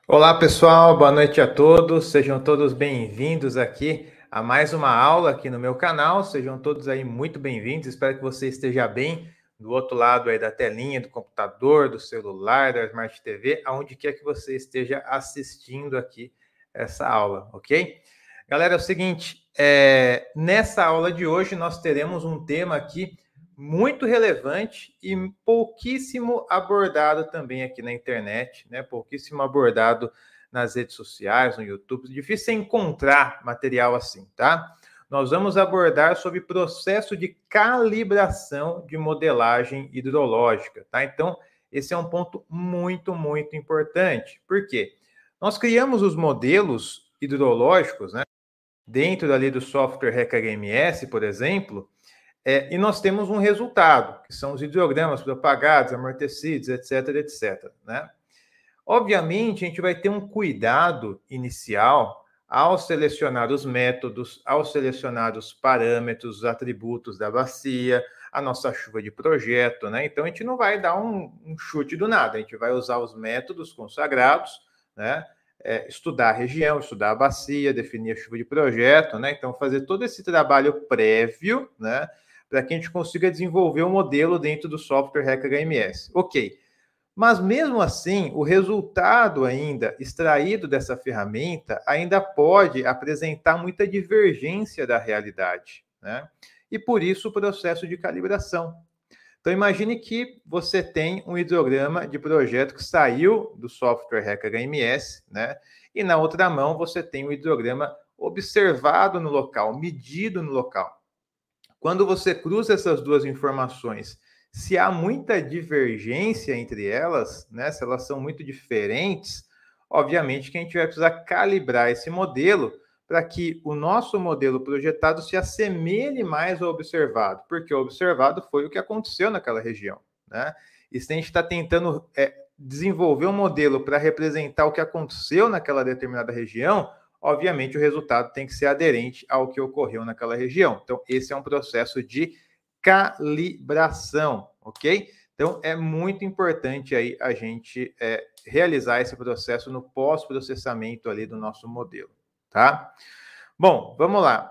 Olá pessoal, boa noite a todos, sejam todos bem-vindos aqui a mais uma aula aqui no meu canal, sejam todos aí muito bem-vindos, espero que você esteja bem do outro lado aí da telinha, do computador, do celular, da Smart TV, aonde quer que você esteja assistindo aqui essa aula, ok? Galera, é o seguinte, nessa aula de hoje nós teremos um tema aqui muito relevante e pouquíssimo abordado também aqui na internet, né? Pouquíssimo abordado nas redes sociais, no YouTube. Difícil encontrar material assim, tá? Nós vamos abordar sobre processo de calibração de modelagem hidrológica, tá? Então, esse é um ponto muito, muito importante. Por quê? Nós criamos os modelos hidrológicos, né? Dentro ali do software RECA-HMS, por exemplo, e nós temos um resultado, que são os hidrogramas propagados, amortecidos, etc, etc, né? Obviamente, a gente vai ter um cuidado inicial ao selecionar os métodos, ao selecionar os parâmetros, os atributos da bacia, a nossa chuva de projeto, né? Então, a gente não vai dar um chute do nada, a gente vai usar os métodos consagrados, né? Estudar a região, estudar a bacia, definir a chuva de projeto, né? Então, fazer todo esse trabalho prévio, né? Para que a gente consiga desenvolver um modelo dentro do software RECA-HMS. Ok. Mas mesmo assim, o resultado ainda extraído dessa ferramenta ainda pode apresentar muita divergência da realidade, né? E por isso o processo de calibração. Então imagine que você tem um hidrograma de projeto que saiu do software RECA-HMS, né? E na outra mão você tem o hidrograma observado no local, medido no local. Quando você cruza essas duas informações, se há muita divergência entre elas, né, se elas são muito diferentes, obviamente que a gente vai precisar calibrar esse modelo para que o nosso modelo projetado se assemelhe mais ao observado, porque o observado foi o que aconteceu naquela região, né? E se a gente está tentando desenvolver um modelo para representar o que aconteceu naquela determinada região, obviamente o resultado tem que ser aderente ao que ocorreu naquela região. Então, esse é um processo de calibração, ok? Então, é muito importante aí a gente realizar esse processo no pós-processamento ali do nosso modelo, tá? Bom, vamos lá.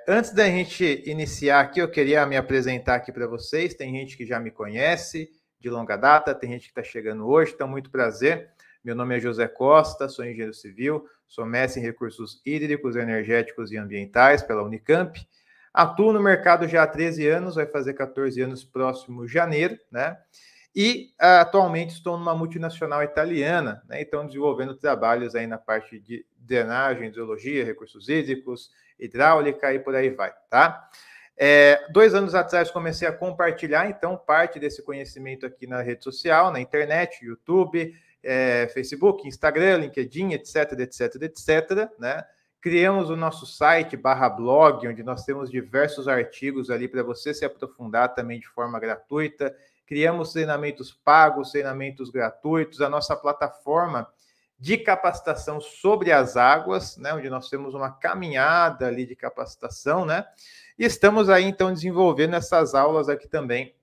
Antes da gente iniciar aqui, eu queria me apresentar aqui para vocês. Tem gente que já me conhece de longa data, tem gente que está chegando hoje, então muito prazer. Meu nome é José Costa, sou engenheiro civil, sou mestre em recursos hídricos, energéticos e ambientais pela Unicamp. Atuo no mercado já há 13 anos, vai fazer 14 anos próximo janeiro, né? E atualmente estou numa multinacional italiana, né? Então desenvolvendo trabalhos aí na parte de drenagem, hidrologia, recursos hídricos, hidráulica e por aí vai, tá? 2 anos atrás comecei a compartilhar, então, parte desse conhecimento aqui na rede social, na internet, YouTube, Facebook, Instagram, LinkedIn, etc, etc, etc, né? Criamos o nosso site /blog, onde nós temos diversos artigos ali para você se aprofundar também de forma gratuita. Criamos treinamentos pagos, treinamentos gratuitos, a nossa plataforma de capacitação sobre as águas, né, onde nós temos uma caminhada ali de capacitação, né? E estamos aí, então, desenvolvendo essas aulas aqui também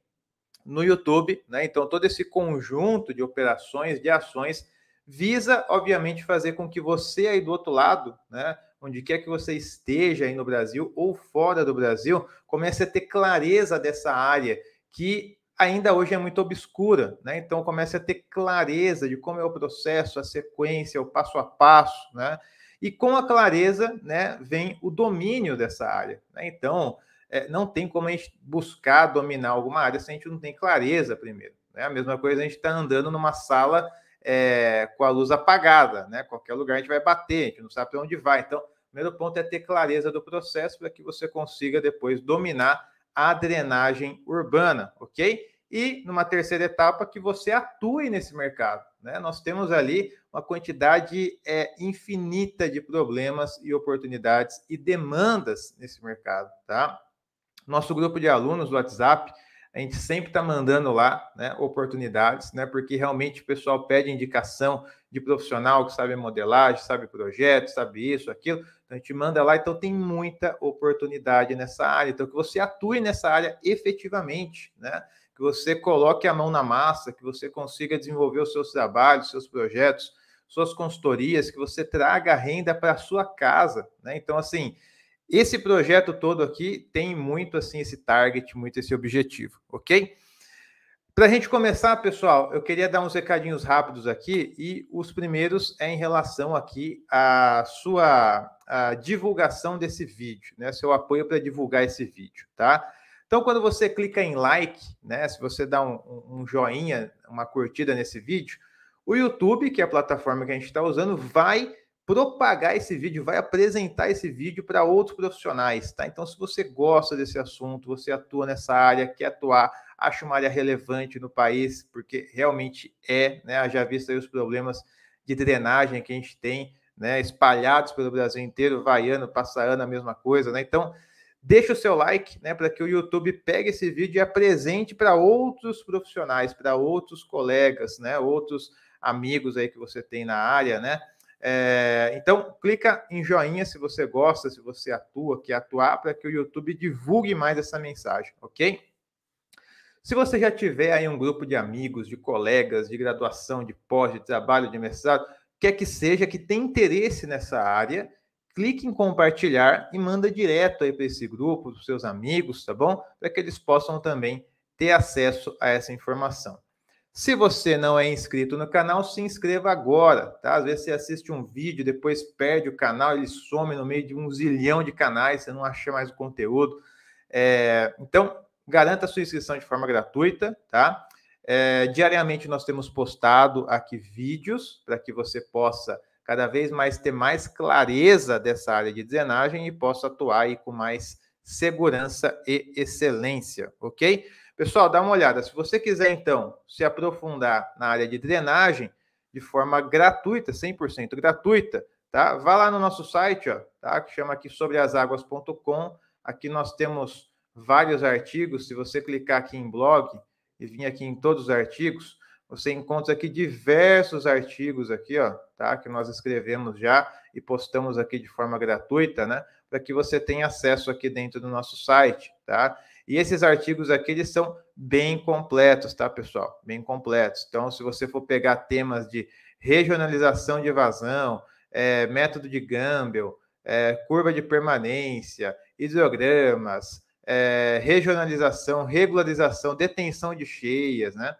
no YouTube, né? Então, todo esse conjunto de operações, de ações, visa, obviamente, fazer com que você aí do outro lado, né, onde quer que você esteja aí no Brasil ou fora do Brasil, comece a ter clareza dessa área que ainda hoje é muito obscura, né? Então, comece a ter clareza de como é o processo, a sequência, o passo a passo, né? E com a clareza, né, vem o domínio dessa área, né? Então, não tem como a gente buscar dominar alguma área se a gente não tem clareza primeiro, né? A mesma coisa a gente está andando numa sala com a luz apagada, né? Qualquer lugar a gente vai bater, a gente não sabe para onde vai. Então, o primeiro ponto é ter clareza do processo para que você consiga depois dominar a drenagem urbana, ok? E numa terceira etapa, que você atue nesse mercado, né? Nós temos ali uma quantidade infinita de problemas e oportunidades e demandas nesse mercado, tá? Nosso grupo de alunos do WhatsApp, a gente sempre está mandando lá, né, oportunidades, né, porque realmente o pessoal pede indicação de profissional que sabe modelagem, sabe projeto, sabe isso, aquilo. Então a gente manda lá, então tem muita oportunidade nessa área. Então que você atue nessa área efetivamente, né? Que que você coloque a mão na massa, que você consiga desenvolver os seus trabalhos, seus projetos, suas consultorias, que você traga renda para a sua casa, né? Então, assim, esse projeto todo aqui tem muito, assim, esse target, muito esse objetivo, ok? Para a gente começar, pessoal, eu queria dar uns recadinhos rápidos aqui, e os primeiros é em relação aqui à sua divulgação desse vídeo, né? Seu apoio para divulgar esse vídeo, tá? Então, quando você clica em like, né? Se você dá um joinha, uma curtida nesse vídeo, o YouTube, que é a plataforma que a gente está usando, vai propagar esse vídeo, vai apresentar esse vídeo para outros profissionais, tá? Então, se você gosta desse assunto, você atua nessa área, quer atuar, acha uma área relevante no país, porque realmente é, né? Já visto aí os problemas de drenagem que a gente tem, né? Espalhados pelo Brasil inteiro, vai ano, passa ano, a mesma coisa, né? Então, deixa o seu like, né? Para que o YouTube pegue esse vídeo e apresente para outros profissionais, para outros colegas, né? Outros amigos aí que você tem na área, né? Então, clica em joinha se você gosta, se você atua, quer atuar, para que o YouTube divulgue mais essa mensagem, ok? Se você já tiver aí um grupo de amigos, de colegas, de graduação, de pós, de trabalho, de mestrado, quer que seja, que tem interesse nessa área, clique em compartilhar e manda direto aí para esse grupo, dos seus amigos, tá bom? Para que eles possam também ter acesso a essa informação. Se você não é inscrito no canal, se inscreva agora, tá? Às vezes você assiste um vídeo, depois perde o canal, ele some no meio de 1 zilhão de canais, você não acha mais o conteúdo. Então, garanta a sua inscrição de forma gratuita, tá? Diariamente nós temos postado aqui vídeos para que você possa cada vez mais ter mais clareza dessa área de drenagem e possa atuar aí com mais segurança e excelência, ok? Pessoal, dá uma olhada. Se você quiser, então, se aprofundar na área de drenagem de forma gratuita, 100% gratuita, tá? Vá lá no nosso site, ó, tá? Que chama aqui sobreasaguas.com. Aqui nós temos vários artigos. Se você clicar aqui em blog e vir aqui em todos os artigos, você encontra aqui diversos artigos aqui, ó, tá? Que nós escrevemos já e postamos aqui de forma gratuita, né? Para que você tenha acesso aqui dentro do nosso site, tá? E esses artigos aqui, eles são bem completos, tá, pessoal? Bem completos. Então, se você for pegar temas de regionalização de vazão, método de Gumbel, curva de permanência, hidrogramas, regionalização, regularização, detenção de cheias, né?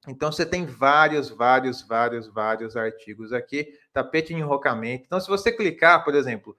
Então, você tem vários artigos aqui, tapete de enrocamento. Então, se você clicar, por exemplo,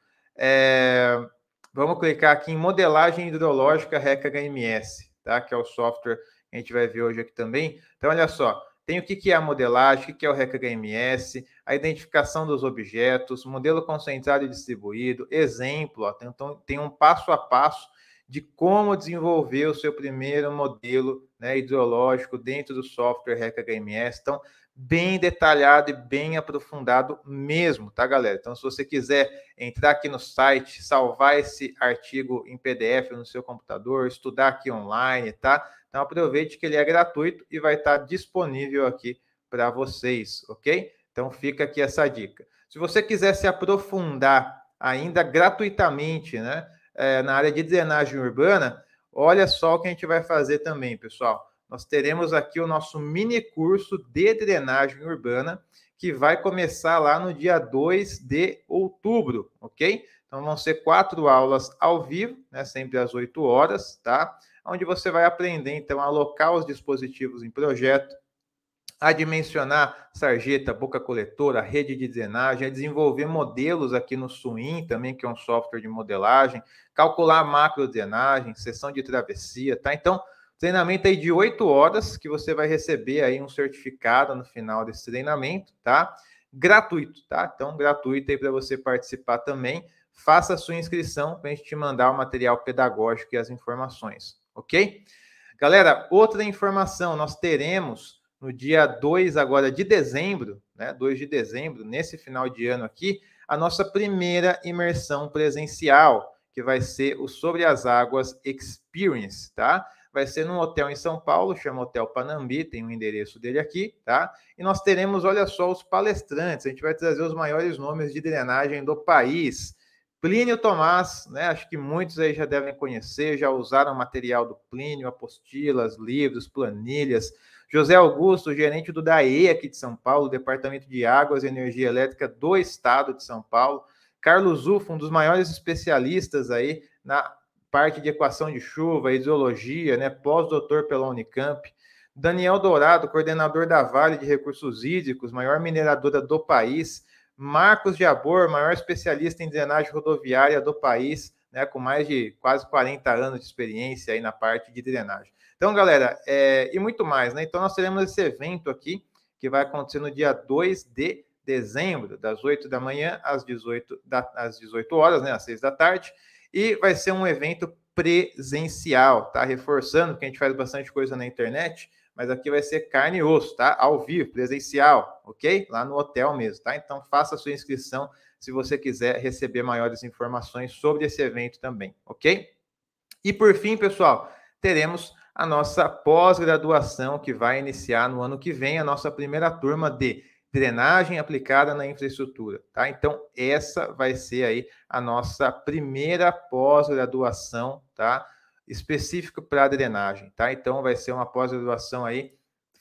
vamos clicar aqui em modelagem hidrológica REC HMS, tá? Que é o software que a gente vai ver hoje aqui também. Então, olha só, tem o que é a modelagem, o que é o REC HMS, a identificação dos objetos, modelo concentrado e distribuído, exemplo, ó, então tem um passo a passo de como desenvolver o seu primeiro modelo, né, hidrológico dentro do software REC HMS. Então, bem detalhado e bem aprofundado mesmo, tá, galera? Então, se você quiser entrar aqui no site, salvar esse artigo em PDF no seu computador, estudar aqui online, tá? Então, aproveite que ele é gratuito e vai estar disponível aqui para vocês, ok? Então, fica aqui essa dica. Se você quiser se aprofundar ainda gratuitamente, né, na área de drenagem urbana, olha só o que a gente vai fazer também, pessoal. Nós teremos aqui o nosso mini curso de drenagem urbana, que vai começar lá no dia 2 de outubro, ok? Então, vão ser 4 aulas ao vivo, né, sempre às 8 horas, tá? Onde você vai aprender, então, a alocar os dispositivos em projeto, a dimensionar sarjeta, boca coletora, rede de drenagem, a desenvolver modelos aqui no Swim também, que é um software de modelagem, calcular macro drenagem, seção de travessia, tá? Então, treinamento aí de 8 horas, que você vai receber aí um certificado no final desse treinamento, tá? Gratuito, tá? Então, gratuito aí para você participar também. Faça a sua inscrição para a gente te mandar o material pedagógico e as informações, ok? Galera, outra informação, nós teremos no dia 2 agora de dezembro, né, 2 de dezembro, nesse final de ano aqui, a nossa primeira imersão presencial, que vai ser o Sobre as Águas Experience, tá? Vai ser num hotel em São Paulo, chama Hotel Panambi, tem o endereço dele aqui, tá? E nós teremos, olha só, os palestrantes, a gente vai trazer os maiores nomes de drenagem do país. Plínio Tomás, né? Acho que muitos aí já devem conhecer, já usaram material do Plínio, apostilas, livros, planilhas. José Augusto, gerente do DAE aqui de São Paulo, Departamento de Águas e Energia Elétrica do Estado de São Paulo. Carlos Ufo, um dos maiores especialistas aí na parte de equação de chuva, hidrologia, né? Pós-doutor pela Unicamp. Daniel Dourado, coordenador da Vale de Recursos Hídricos, maior mineradora do país. Marcos Jabor, maior especialista em drenagem rodoviária do país, né, com mais de quase 40 anos de experiência aí na parte de drenagem. Então, galera, e muito mais, né? Então, nós teremos esse evento aqui, que vai acontecer no dia 2 de dezembro, das 8 da manhã às 18 horas, né, às 6 da tarde, e vai ser um evento presencial, tá? Reforçando que a gente faz bastante coisa na internet, mas aqui vai ser carne e osso, tá? Ao vivo, presencial, ok? Lá no hotel mesmo, tá? Então faça a sua inscrição se você quiser receber maiores informações sobre esse evento também, ok? E por fim, pessoal, teremos a nossa pós-graduação que vai iniciar no ano que vem, a nossa primeira turma de drenagem aplicada na infraestrutura, tá? Então essa vai ser aí a nossa primeira pós-graduação, tá? Específico para drenagem, tá? Então vai ser uma pós-graduação aí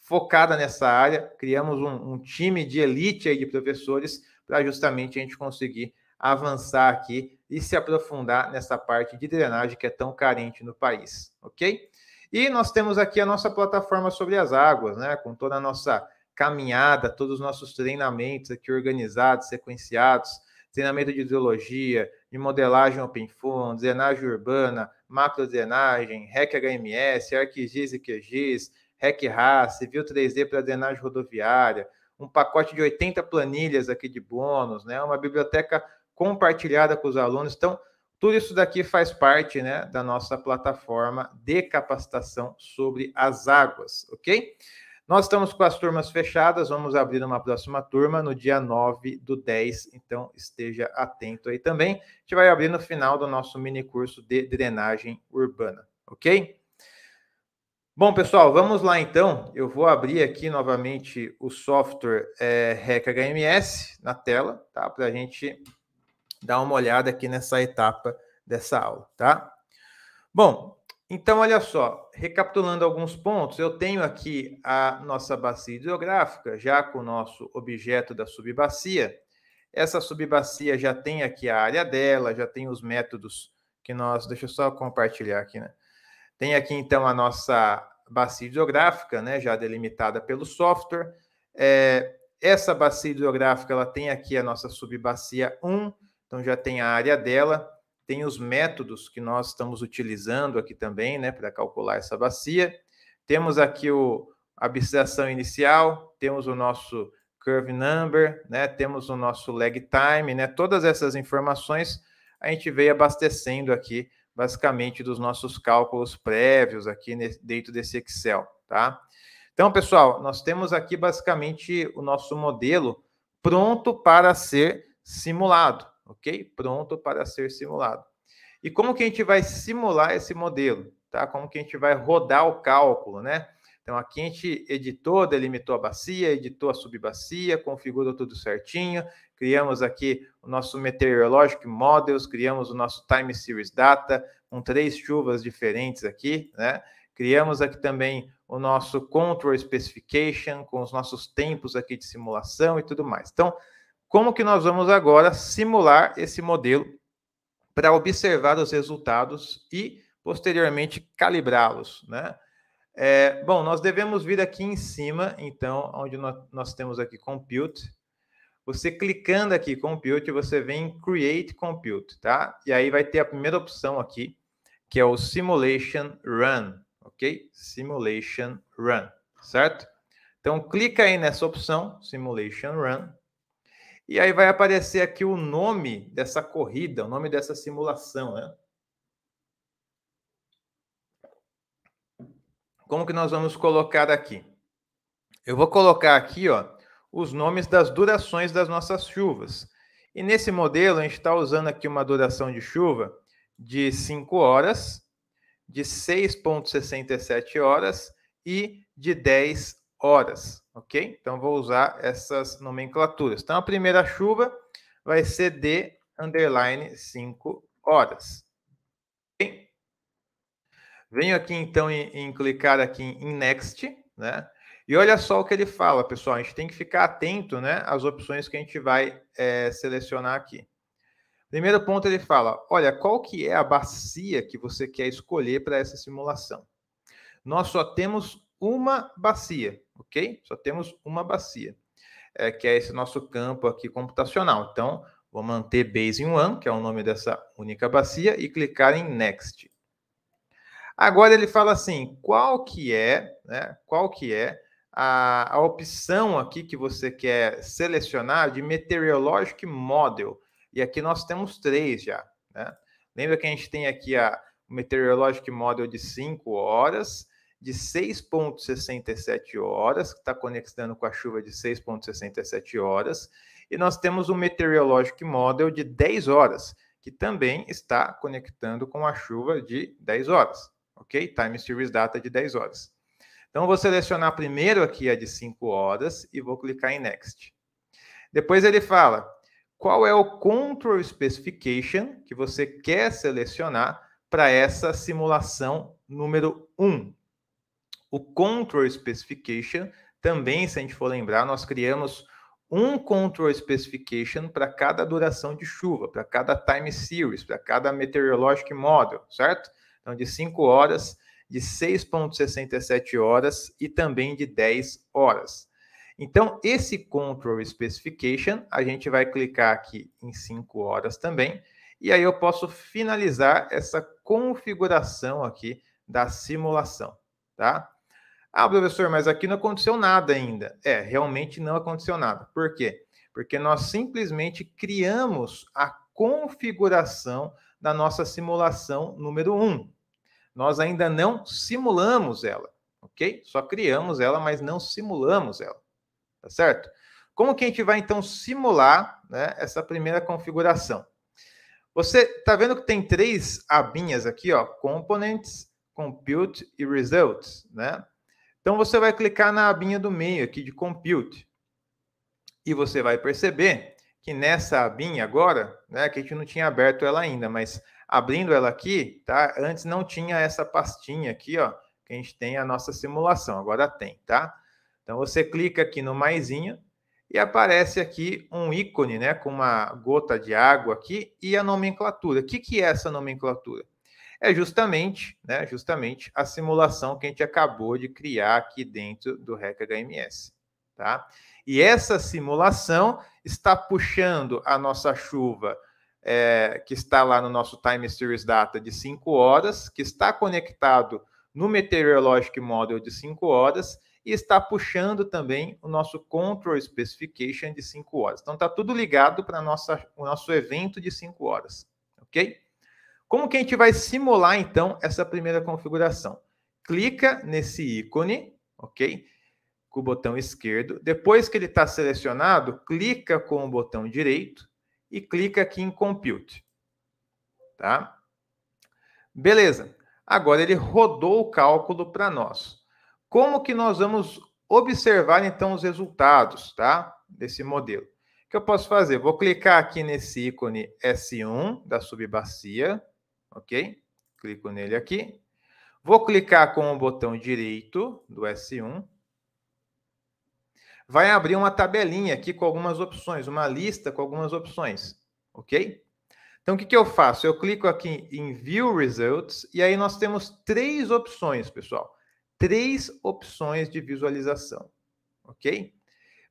focada nessa área. Criamos um time de elite aí de professores para justamente a gente conseguir avançar aqui e se aprofundar nessa parte de drenagem que é tão carente no país, ok? E nós temos aqui a nossa plataforma sobre as águas, né? Com toda a nossa caminhada, todos os nossos treinamentos aqui organizados, sequenciados, treinamento de hidrologia, de modelagem OpenFOAM, drenagem urbana, macrodrenagem, REC HMS, ArcGIS e QGIS, REC RAS, Civil 3D para drenagem rodoviária, um pacote de 80 planilhas aqui de bônus, né? Uma biblioteca compartilhada com os alunos. Então, tudo isso daqui faz parte, né, da nossa plataforma de capacitação sobre as águas, ok? Nós estamos com as turmas fechadas, vamos abrir uma próxima turma no dia 9/10, então esteja atento aí também. A gente vai abrir no final do nosso mini curso de drenagem urbana, ok? Bom, pessoal, vamos lá então. Eu vou abrir aqui novamente o software REC HMS na tela, tá? Para a gente dar uma olhada aqui nessa etapa dessa aula, tá? Bom, então, olha só, recapitulando alguns pontos, eu tenho aqui a nossa bacia hidrográfica, já com o nosso objeto da subbacia. Essa subbacia já tem aqui a área dela, já tem os métodos que nós... Deixa eu só compartilhar aqui, né? Tem aqui, então, a nossa bacia hidrográfica, né, já delimitada pelo software. Essa bacia hidrográfica, ela tem aqui a nossa subbacia 1, então já tem a área dela. Tem os métodos que nós estamos utilizando aqui também, né, para calcular essa bacia. Temos aqui a abstração inicial, temos o nosso curve number, né, temos o nosso lag time, né, todas essas informações a gente veio abastecendo aqui, basicamente, dos nossos cálculos prévios aqui dentro desse Excel, tá? Então, pessoal, nós temos aqui basicamente o nosso modelo pronto para ser simulado, ok? Pronto para ser simulado. E como que a gente vai simular esse modelo, tá? Como que a gente vai rodar o cálculo, né? Então, aqui a gente editou, delimitou a bacia, editou a subbacia, configurou tudo certinho, criamos aqui o nosso Meteorologic Models, criamos o nosso Time Series Data, com 3 chuvas diferentes aqui, né? Criamos aqui também o nosso Control Specification, com os nossos tempos aqui de simulação e tudo mais. Então, como que nós vamos agora simular esse modelo para observar os resultados e, posteriormente, calibrá-los, né? Bom, nós devemos vir aqui em cima, então, onde nós temos aqui Compute. Você clicando aqui Compute, você vem em Create Compute, tá? E aí vai ter a primeira opção aqui, que é o Simulation Run, ok? Simulation Run, certo? Então, clica aí nessa opção, Simulation Run, e aí vai aparecer aqui o nome dessa corrida, o nome dessa simulação, né? Como que nós vamos colocar aqui? Eu vou colocar aqui, ó, os nomes das durações das nossas chuvas. E nesse modelo, a gente está usando aqui uma duração de chuva de 5 horas, de 6,67 horas e de 10 horas, ok? Então, vou usar essas nomenclaturas. Então, a primeira chuva vai ser de underline 5 horas. Okay? Venho aqui, então, em clicar aqui em Next, né? E olha só o que ele fala, pessoal. A gente tem que ficar atento, né, às opções que a gente vai selecionar aqui. Primeiro ponto, ele fala, olha, qual que é a bacia que você quer escolher para essa simulação? Nós só temos uma bacia, ok? Só temos uma bacia, que é esse nosso campo aqui computacional. Então, vou manter Base in One, que é o nome dessa única bacia, e clicar em Next. Agora ele fala assim, qual que é a opção aqui que você quer selecionar de Meteorologic Model? E aqui nós temos 3 já, né? Lembra que a gente tem aqui o Meteorologic Model de 5 horas, de 6,67 horas, que está conectando com a chuva de 6,67 horas, e nós temos o Meteorologic Model de 10 horas, que também está conectando com a chuva de 10 horas. Ok? Time Series Data de 10 horas. Então, eu vou selecionar primeiro aqui a de 5 horas e vou clicar em Next. Depois ele fala, qual é o Control Specification que você quer selecionar para essa simulação número 1. O Control Specification, também, se a gente for lembrar, nós criamos um Control Specification para cada duração de chuva, para cada Time Series, para cada Meteorologic Model, certo? Então, de 5 horas, de 6,67 horas e também de 10 horas. Então, esse Control Specification, a gente vai clicar aqui em 5 horas também, e aí eu posso finalizar essa configuração aqui da simulação, tá? Ah, professor, mas aqui não aconteceu nada ainda. Realmente não aconteceu nada. Por quê? Porque nós simplesmente criamos a configuração da nossa simulação número 1. Nós ainda não simulamos ela, ok? Só criamos ela, mas não simulamos ela, tá certo? Como que a gente vai, então, simular, né, essa primeira configuração? Você está vendo que tem 3 abinhas aqui, ó, Components, Compute e Results, né? Então, você vai clicar na abinha do meio aqui de Compute. E você vai perceber que nessa abinha agora, né, que a gente não tinha aberto ela ainda, mas abrindo ela aqui, tá? Antes não tinha essa pastinha aqui, ó, que a gente tem a nossa simulação, agora tem, tá? Então, você clica aqui no maisinho e aparece aqui um ícone, né, com uma gota de água aqui e a nomenclatura. O que é essa nomenclatura? É justamente a simulação que a gente acabou de criar aqui dentro do REC HMS, tá? E essa simulação está puxando a nossa chuva, que está lá no nosso Time Series Data de 5 horas, que está conectado no Meteorologic Model de 5 horas, e está puxando também o nosso Control Specification de 5 horas. Então, está tudo ligado para o nosso evento de 5 horas, ok? Como que a gente vai simular, então, essa primeira configuração? Clica nesse ícone, ok? Com o botão esquerdo. Depois que ele está selecionado, clica com o botão direito e clica aqui em Compute. Tá? Beleza. Agora ele rodou o cálculo para nós. Como que nós vamos observar, então, os resultados, tá? Desse modelo? O que eu posso fazer? Vou clicar aqui nesse ícone S1 da subbacia, ok? Clico nele aqui. Vou clicar com o botão direito do S1. Vai abrir uma tabelinha aqui com algumas opções, uma lista com algumas opções, ok? Então, o que eu faço? Eu clico aqui em View Results e aí nós temos 3 opções, pessoal. 3 opções de visualização, ok?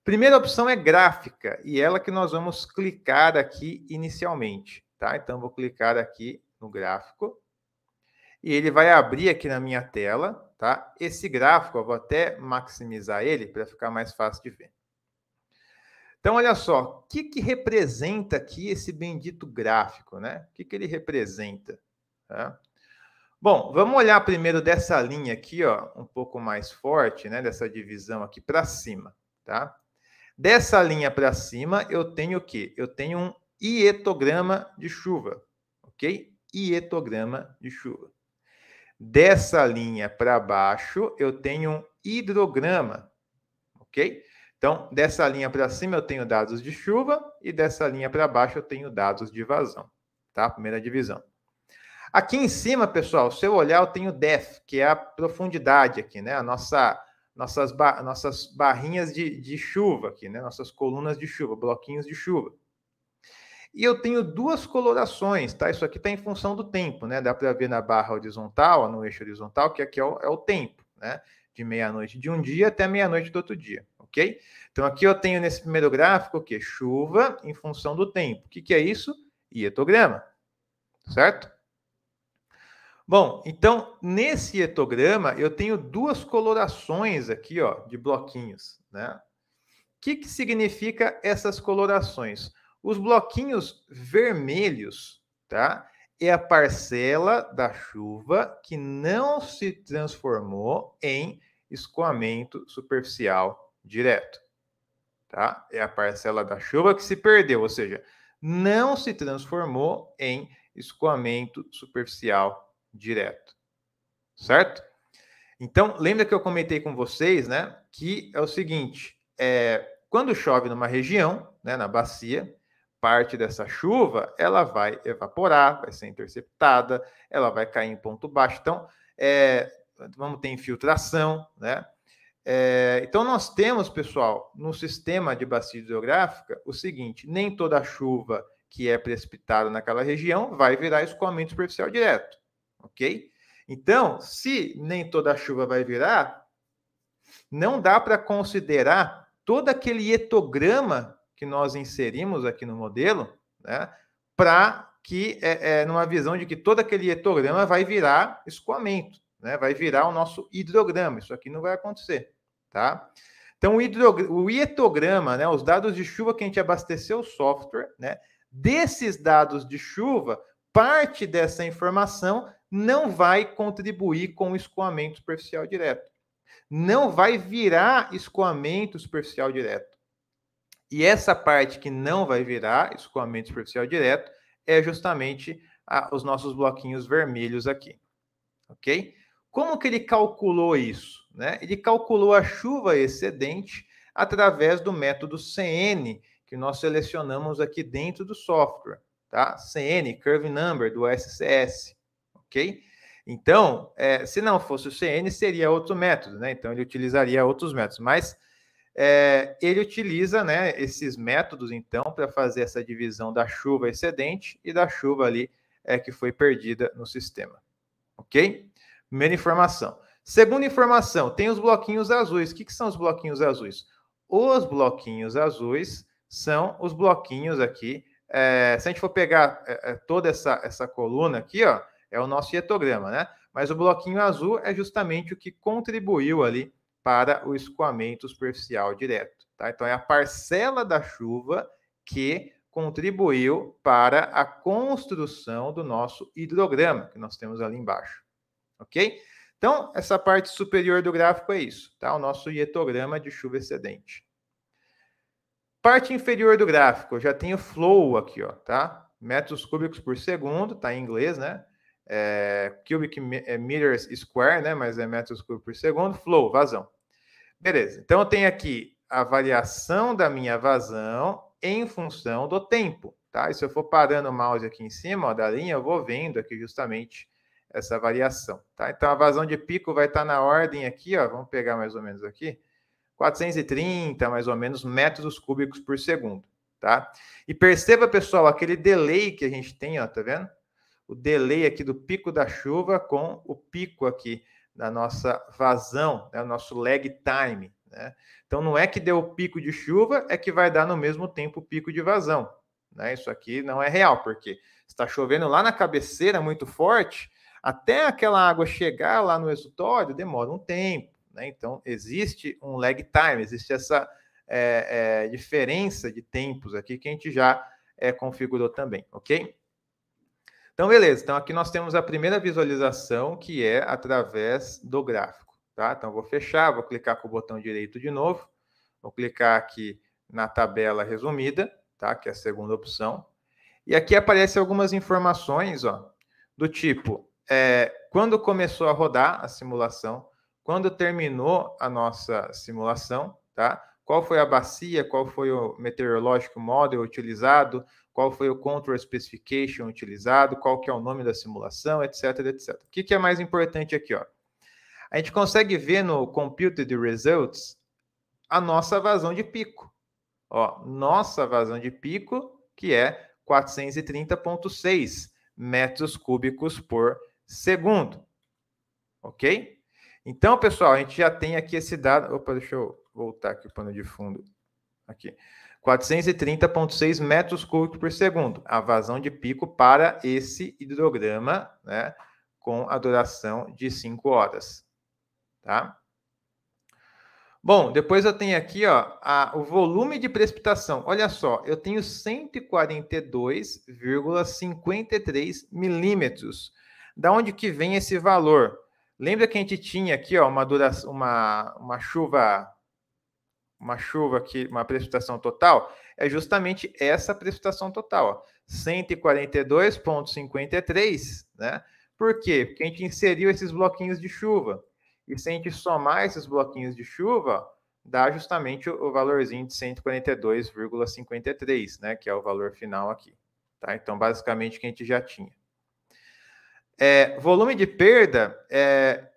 Primeira opção é gráfica e ela que nós vamos clicar aqui inicialmente, tá? Então, vou clicar aqui no gráfico e ele vai abrir aqui na minha tela, tá? Esse gráfico, eu vou até maximizar ele para ficar mais fácil de ver. Então, olha só, o que representa aqui esse bendito gráfico, né? O que ele representa? Tá? Bom, vamos olhar primeiro dessa linha aqui, ó, um pouco mais forte, né? Dessa divisão aqui para cima, tá? Dessa linha para cima, eu tenho o quê? Eu tenho um hietograma de chuva, ok? Hietograma de chuva. Dessa linha para baixo, eu tenho um hidrograma, ok? Então, dessa linha para cima eu tenho dados de chuva e dessa linha para baixo eu tenho dados de vazão, tá? Primeira divisão. Aqui em cima, pessoal, se eu olhar, eu tenho depth, que é a profundidade aqui, né? Nossas barrinhas de chuva aqui, né? Nossas colunas de chuva, bloquinhos de chuva. E eu tenho duas colorações, tá? Isso aqui está em função do tempo, né? Dá para ver na barra horizontal, no eixo horizontal, que aqui é o tempo, né? De meia-noite de um dia até meia-noite do outro dia, ok? Então, aqui eu tenho nesse primeiro gráfico o quê? Chuva em função do tempo. O que é isso? Hietograma, certo? Bom, então, nesse hietograma, eu tenho duas colorações aqui, ó, de bloquinhos, né? O que significa essas colorações? Os bloquinhos vermelhos, tá? É a parcela da chuva que não se transformou em escoamento superficial direto, tá? É a parcela da chuva que se perdeu, ou seja, não se transformou em escoamento superficial direto, certo? Então, lembra que eu comentei com vocês, né, que é o seguinte, quando chove numa região, né, na bacia, parte dessa chuva, ela vai evaporar, vai ser interceptada, ela vai cair em ponto baixo. Então, vamos ter infiltração, né? Então, nós temos, pessoal, no sistema de bacia hidrográfica, o seguinte, nem toda chuva que é precipitada naquela região vai virar escoamento superficial direto, ok? Então, se nem toda chuva vai virar, não dá para considerar todo aquele hietograma que nós inserimos aqui no modelo, né, para que, numa visão de que todo aquele hietograma vai virar escoamento, né, vai virar o nosso hidrograma. Isso aqui não vai acontecer, tá? Então, o hietograma, né, os dados de chuva que a gente abasteceu o software, né, desses dados de chuva, parte dessa informação não vai contribuir com o escoamento superficial direto. Não vai virar escoamento superficial direto. E essa parte que não vai virar escoamento superficial direto é justamente os nossos bloquinhos vermelhos aqui, ok? Como que ele calculou isso? Né? Ele calculou a chuva excedente através do método CN, que nós selecionamos aqui dentro do software, tá? CN, Curve Number, do SCS, ok? Então, se não fosse o CN, seria outro método, né? Então, ele utilizaria outros métodos, mas ele utiliza, né, esses métodos, então, para fazer essa divisão da chuva excedente e da chuva ali que foi perdida no sistema, ok? Primeira informação. Segunda informação, tem os bloquinhos azuis. O que são os bloquinhos azuis? Os bloquinhos azuis são os bloquinhos aqui, se a gente for pegar toda essa coluna aqui, ó, é o nosso hietograma, né? Mas o bloquinho azul é justamente o que contribuiu ali para o escoamento superficial direto, tá? Então, é a parcela da chuva que contribuiu para a construção do nosso hidrograma, que nós temos ali embaixo, ok? Então, essa parte superior do gráfico é isso, tá? O nosso hietograma de chuva excedente. Parte inferior do gráfico, eu já tenho flow aqui, ó, tá? Metros cúbicos por segundo, tá em inglês, né? Cubic meters square, né? Mas é metros cúbicos por segundo. Flow, vazão. Beleza. Então, eu tenho aqui a variação da minha vazão em função do tempo, tá? E se eu for parando o mouse aqui em cima, ó, da linha, eu vou vendo aqui justamente essa variação, tá? Então, a vazão de pico vai estar na ordem aqui, ó. Vamos pegar mais ou menos aqui. 430, mais ou menos, metros cúbicos por segundo, tá? E perceba, pessoal, aquele delay que a gente tem, ó, tá vendo? O delay aqui do pico da chuva com o pico aqui da nossa vazão, né? O nosso lag time, né? Então, não é que deu o pico de chuva, é que vai dar no mesmo tempo o pico de vazão, né? Isso aqui não é real, porque está chovendo lá na cabeceira muito forte, até aquela água chegar lá no exutório, demora um tempo, né? Então, existe um lag time, existe essa diferença de tempos aqui que a gente já configurou também, ok? Então, beleza. Então, aqui nós temos a primeira visualização, que é através do gráfico, tá? Então, vou fechar, vou clicar com o botão direito de novo, vou clicar aqui na tabela resumida, tá? Que é a segunda opção. E aqui aparecem algumas informações, ó, do tipo, quando começou a rodar a simulação, quando terminou a nossa simulação, tá? qual foi a bacia, qual foi o meteorológico model utilizado, qual foi o control specification utilizado, qual que é o nome da simulação, etc, etc. O que é mais importante aqui, ó? A gente consegue ver no Computed Results a nossa vazão de pico. Ó, nossa vazão de pico, que é 430,6 metros cúbicos por segundo. Ok? Então, pessoal, a gente já tem aqui esse dado. Opa, deixa eu voltar aqui o pano de fundo. Aqui. 430,6 metros cúbicos por segundo. A vazão de pico para esse hidrograma, né? Com a duração de 5 horas. Tá? Bom, depois eu tenho aqui, ó, o volume de precipitação. Olha só, eu tenho 142,53 milímetros. Da onde que vem esse valor? Lembra que a gente tinha aqui, ó, uma chuva aqui, uma precipitação total? É justamente essa precipitação total, ó, 142,53, né? Por quê? Porque a gente inseriu esses bloquinhos de chuva. E se a gente somar esses bloquinhos de chuva, dá justamente o valorzinho de 142,53, né? Que é o valor final aqui. Tá? Então, basicamente, o que a gente já tinha. Volume de perda,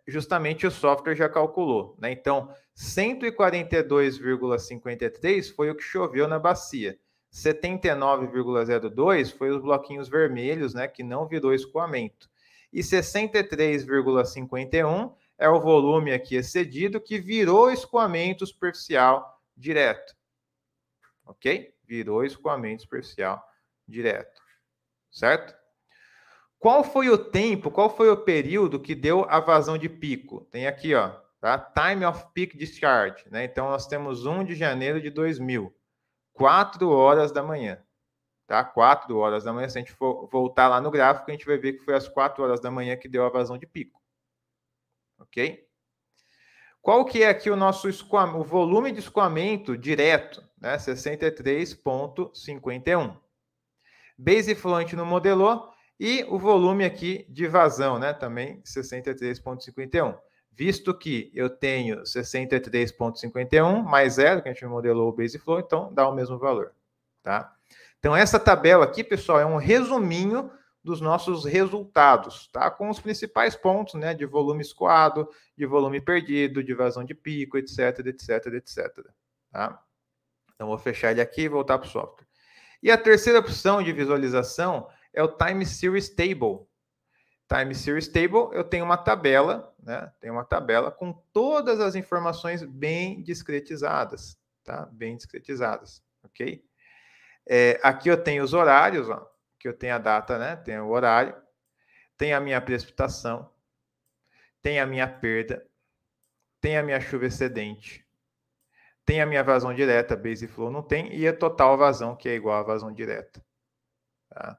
justamente o software já calculou. Né? Então, 142,53 foi o que choveu na bacia. 79,02 foi os bloquinhos vermelhos, né? Que não virou escoamento. E 63,51 é o volume aqui excedido que virou escoamento superficial direto. Ok? Virou escoamento superficial direto. Certo? Qual foi o tempo, qual foi o período que deu a vazão de pico? Tem aqui, ó, tá? Time of Peak Discharge, né? Então, nós temos 1 de janeiro de 2000, 4 horas da manhã, tá? 4 horas da manhã, se a gente for voltar lá no gráfico, a gente vai ver que foi às 4 horas da manhã que deu a vazão de pico. Ok? Qual que é aqui o nosso o volume de escoamento direto, né? 63,51. Base flow a gente não modelou, e o volume aqui de vazão, né? Também 63,51. Visto que eu tenho 63,51 mais 0, que a gente modelou o base flow, então dá o mesmo valor, tá? Então, essa tabela aqui, pessoal, é um resuminho dos nossos resultados, tá? Com os principais pontos, né? De volume escoado, de volume perdido, de vazão de pico, etc, etc, etc. Tá? Então, vou fechar ele aqui e voltar para o software. E a terceira opção de visualização é o Time Series Table. Time Series Table, eu tenho uma tabela, né? Tenho uma tabela com todas as informações bem discretizadas, tá? Bem discretizadas, ok? Aqui eu tenho os horários, ó, que eu tenho a data, né? Tenho o horário, tem a minha precipitação, tem a minha perda, tem a minha chuva excedente, tem a minha vazão direta, base flow não tem, e a total vazão, que é igual à vazão direta. Tá?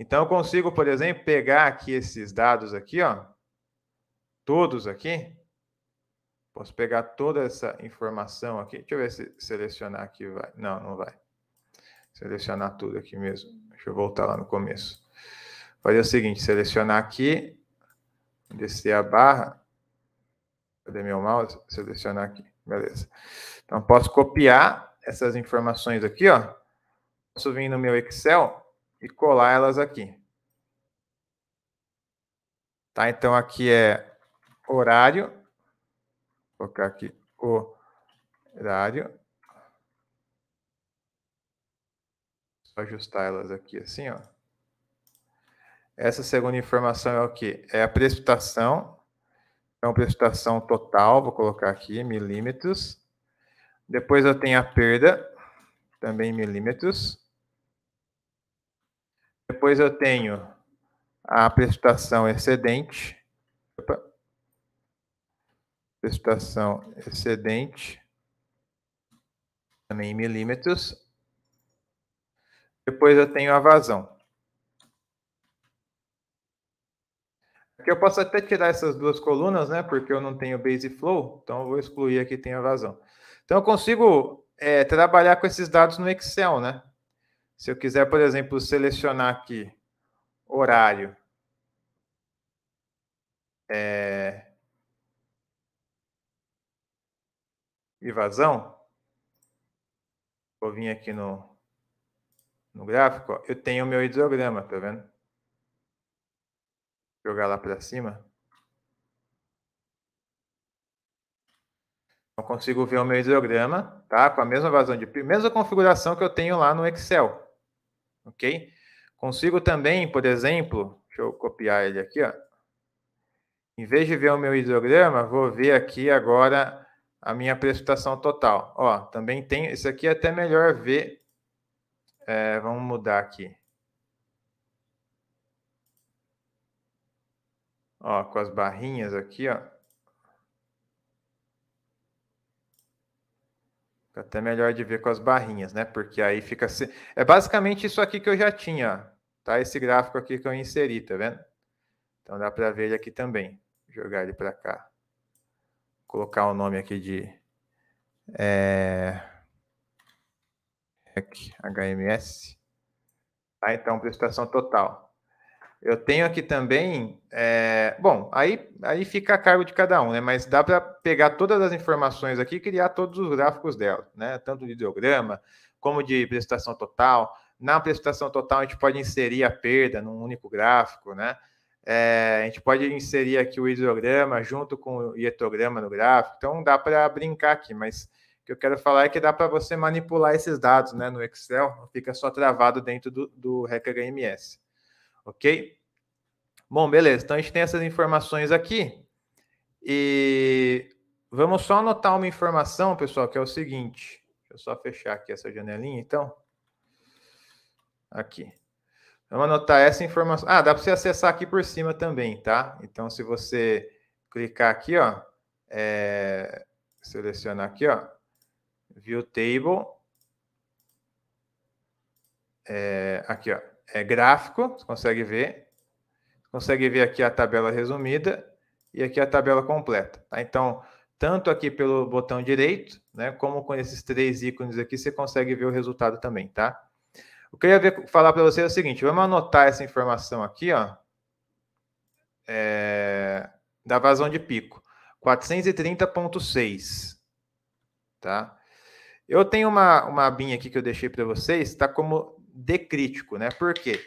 Então, eu consigo, por exemplo, pegar aqui esses dados aqui, ó, todos aqui. Posso pegar toda essa informação aqui. Deixa eu ver se selecionar aqui vai. Não, não vai. Selecionar tudo aqui mesmo. Deixa eu voltar lá no começo. Fazer o seguinte, selecionar aqui, descer a barra. Cadê meu mouse? Selecionar aqui. Beleza. Então, posso copiar essas informações aqui, ó. Posso vir no meu Excel e colar elas aqui. Tá? Então, aqui é horário. Vou colocar aqui horário. Só ajustar elas aqui assim, ó. Essa segunda informação é o quê? É a precipitação. Então, precipitação total, vou colocar aqui, milímetros. Depois eu tenho a perda, também milímetros. Depois eu tenho a precipitação excedente. Opa. Precipitação excedente, também em milímetros. Depois eu tenho a vazão. Aqui eu posso até tirar essas duas colunas, né? Porque eu não tenho base flow, então eu vou excluir aqui tem a vazão. Então eu consigo trabalhar com esses dados no Excel, né? Se eu quiser, por exemplo, selecionar aqui horário, e vazão, Vou vir aqui no gráfico, ó, eu tenho o meu hidrograma, tá vendo? Jogar lá para cima. Eu consigo ver o meu hidrograma, tá? Com a mesma vazão de mesma configuração que eu tenho lá no Excel, ok? Consigo também, por exemplo, deixa eu copiar ele aqui, ó. Em vez de ver o meu hidrograma, vou ver aqui agora a minha precipitação total. Ó, também tem, isso aqui é até melhor ver. Vamos mudar aqui. Ó, com as barrinhas aqui, ó. Fica até melhor de ver com as barrinhas, né? Porque aí fica... É basicamente isso aqui que eu já tinha, ó. Tá? Esse gráfico aqui que eu inseri, tá vendo? Então dá para ver ele aqui também. Vou jogar ele para cá. Vou colocar o nome aqui de... HMS. Tá? Então, precipitação total. Eu tenho aqui também, bom, aí fica a cargo de cada um, né? Mas dá para pegar todas as informações aqui e criar todos os gráficos dela, né? Tanto de hidrograma, como de precipitação total. Na precipitação total, a gente pode inserir a perda num único gráfico, né? A gente pode inserir aqui o hidrograma junto com o hietograma no gráfico. Então, dá para brincar aqui, mas o que eu quero falar é que dá para você manipular esses dados, né, no Excel, não fica só travado dentro do REC HMS. Ok? Bom, beleza. Então a gente tem essas informações aqui. E vamos só anotar uma informação, pessoal, que é o seguinte. Deixa eu só fechar aqui essa janelinha, então. Aqui. Vamos anotar essa informação. Ah, dá para você acessar aqui por cima também, tá? Então, se você clicar aqui, ó, selecionar aqui, ó, View Table. Aqui, ó, gráfico, você consegue ver. Consegue ver aqui a tabela resumida e aqui a tabela completa. Tá? Então, tanto aqui pelo botão direito, né, como com esses 3 ícones aqui, você consegue ver o resultado também, tá? O que eu ia falar para você é o seguinte, vamos anotar essa informação aqui, ó, da vazão de pico, 430.6, tá? Eu tenho uma abinha aqui que eu deixei para vocês, tá como D crítico, né? Por quê?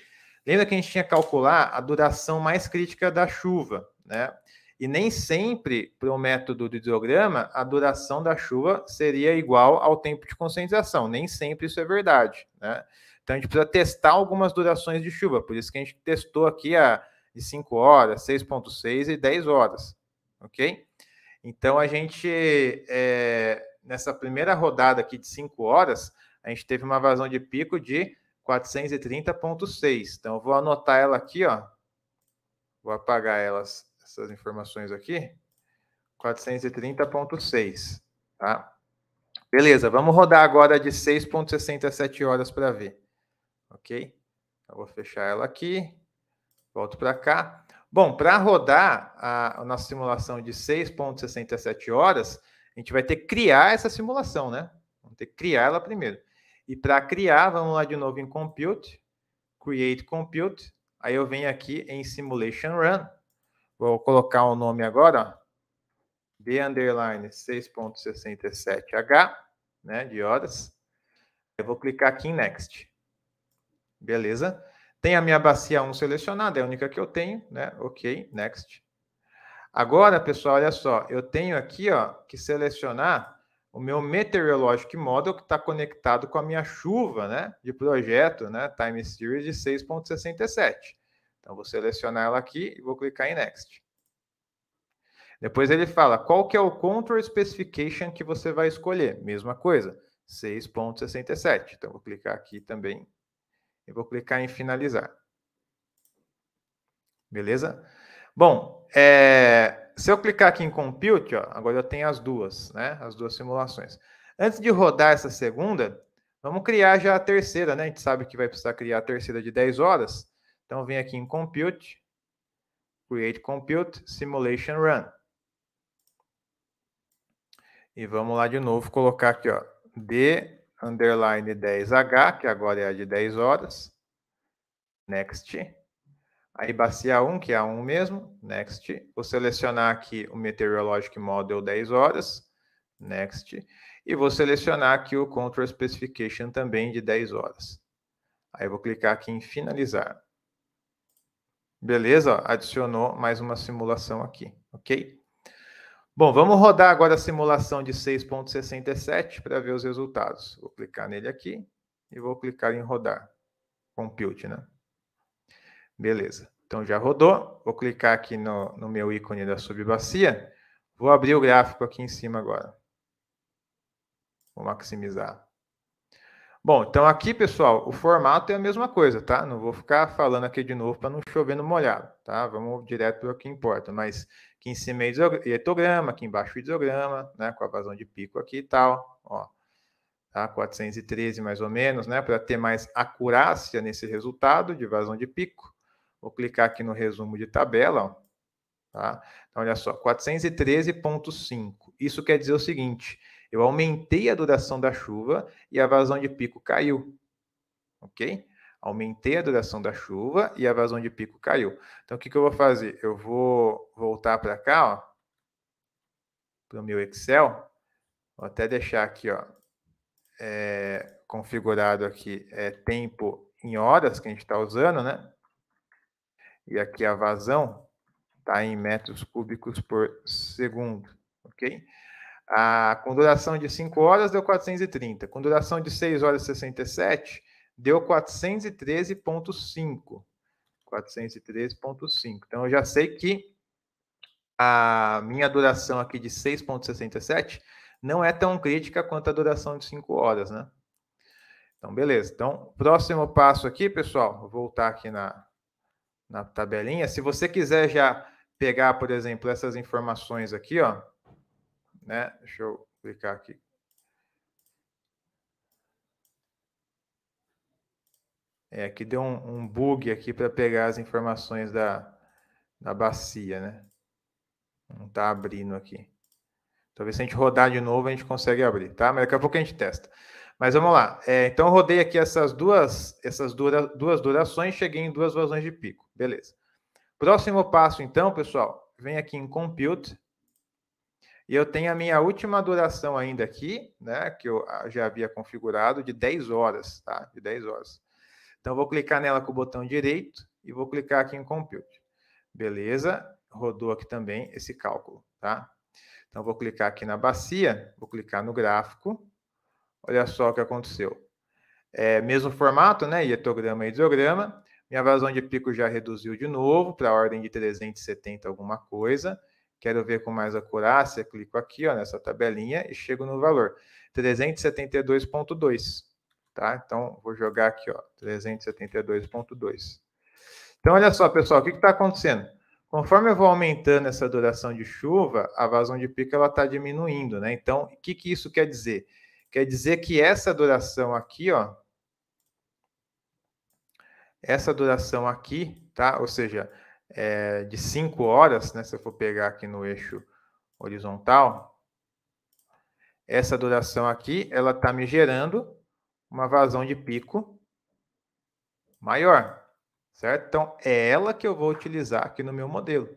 Lembra que a gente tinha que calcular a duração mais crítica da chuva, né? E nem sempre, para o método do hidrograma, a duração da chuva seria igual ao tempo de concentração. Nem sempre isso é verdade, né? Então, a gente precisa testar algumas durações de chuva. Por isso que a gente testou aqui a de 5 horas, 6,6 e 10 horas, ok? Então, a gente, nessa primeira rodada aqui de 5 horas, a gente teve uma vazão de pico de 430.6. Então, eu vou anotar ela aqui, ó. Vou apagar essas informações aqui. 430.6, tá? Beleza, vamos rodar agora de 6,67 horas para ver. Ok? Eu vou fechar ela aqui. Volto para cá. Bom, para rodar a nossa simulação de 6,67 horas, a gente vai ter que criar essa simulação, né? Vamos ter que criar ela primeiro. E para criar, vamos lá de novo em Compute, Create Compute. Aí eu venho aqui em Simulation Run. Vou colocar o nome agora, ó, D_6.67H, né, de horas. Eu vou clicar aqui em Next. Beleza? Tem a minha bacia 1 selecionada, é a única que eu tenho, né? Ok, Next. Agora, pessoal, olha só, eu tenho aqui, ó, que selecionar o meu Meteorologic Model que está conectado com a minha chuva, né, de projeto, né, Time Series de 6,67. Então, vou selecionar ela aqui e vou clicar em Next. Depois ele fala qual que é o Control Specification que você vai escolher. Mesma coisa, 6,67. Então, vou clicar aqui também e vou clicar em finalizar. Beleza? Bom, se eu clicar aqui em Compute, ó, agora eu tenho as duas, né? As duas simulações. Antes de rodar essa segunda, vamos criar já a terceira, né? A gente sabe que vai precisar criar a terceira de 10 horas. Então, vem aqui em Compute, Create Compute, Simulation Run. E vamos lá de novo, colocar aqui, ó, D_10H, que agora é a de 10 horas. Next. Aí bacia 1, que é a 1 mesmo. Next. Vou selecionar aqui o Meteorologic Model 10 horas. Next. E vou selecionar aqui o Control Specification também de 10 horas. Aí eu vou clicar aqui em finalizar. Beleza? Ó, adicionou mais uma simulação aqui, ok? Bom, vamos rodar agora a simulação de 6.67 para ver os resultados. Vou clicar nele aqui e vou clicar em rodar. Compute, né? Beleza. Então já rodou. Vou clicar aqui no meu ícone da subbacia. Vou abrir o gráfico aqui em cima agora. Vou maximizar. Bom, então aqui, pessoal, o formato é a mesma coisa, tá? Não vou ficar falando aqui de novo para não chover no molhado, tá? Vamos direto para o que importa. Mas aqui em cima é etograma, aqui embaixo é ideograma, né? Com a vazão de pico aqui e tal, ó. Tá? 413 mais ou menos, né? Para ter mais acurácia nesse resultado de vazão de pico. Vou clicar aqui no resumo de tabela, ó. Tá? Então, olha só, 413,5. Isso quer dizer o seguinte: eu aumentei a duração da chuva e a vazão de pico caiu. Ok? Aumentei a duração da chuva e a vazão de pico caiu. Então, o que eu vou fazer? Eu vou voltar para cá, para o meu Excel. Vou até deixar aqui, ó, configurado aqui, tempo em horas que a gente está usando, né? E aqui a vazão está em metros cúbicos por segundo, ok? Com duração de 5 horas deu 430. Com duração de 6 horas e 67, deu 413,5. 413,5. Então, eu já sei que a minha duração aqui de 6,67 não é tão crítica quanto a duração de 5 horas, né? Então, beleza. Então, próximo passo aqui, pessoal, vou voltar aqui na tabelinha. Se você quiser já pegar, por exemplo, essas informações aqui, ó, né? Deixa eu clicar aqui. Aqui deu um bug aqui para pegar as informações da bacia, né? Não está abrindo aqui. Talvez se a gente rodar de novo a gente consegue abrir, tá? Mas daqui a pouco a gente testa. Mas vamos lá. Então eu rodei aqui essas duas durações, cheguei em 2 vazões de pico. Beleza. Próximo passo, então, pessoal, vem aqui em Compute. E eu tenho a minha última duração ainda aqui, né? Que eu já havia configurado, de 10 horas, tá? De 10 horas. Então, vou clicar nela com o botão direito e vou clicar aqui em Compute. Beleza, rodou aqui também esse cálculo, tá? Então, vou clicar aqui na bacia, vou clicar no gráfico. Olha só o que aconteceu. Mesmo formato, né? Hietograma e ideograma. Minha vazão de pico já reduziu de novo para a ordem de 370 alguma coisa. Quero ver com mais acurácia, clico aqui, ó, nessa tabelinha e chego no valor. 372,2. Tá? Então, vou jogar aqui, ó, 372,2. Então, olha só, pessoal, o que está acontecendo? Conforme eu vou aumentando essa duração de chuva, a vazão de pico está diminuindo, né? Então, o que isso quer dizer? Quer dizer que essa duração aqui, ó, essa duração aqui, tá? Ou seja, de 5 horas, né? Se eu for pegar aqui no eixo horizontal, essa duração aqui, ela está me gerando uma vazão de pico maior, certo? Então, é ela que eu vou utilizar aqui no meu modelo,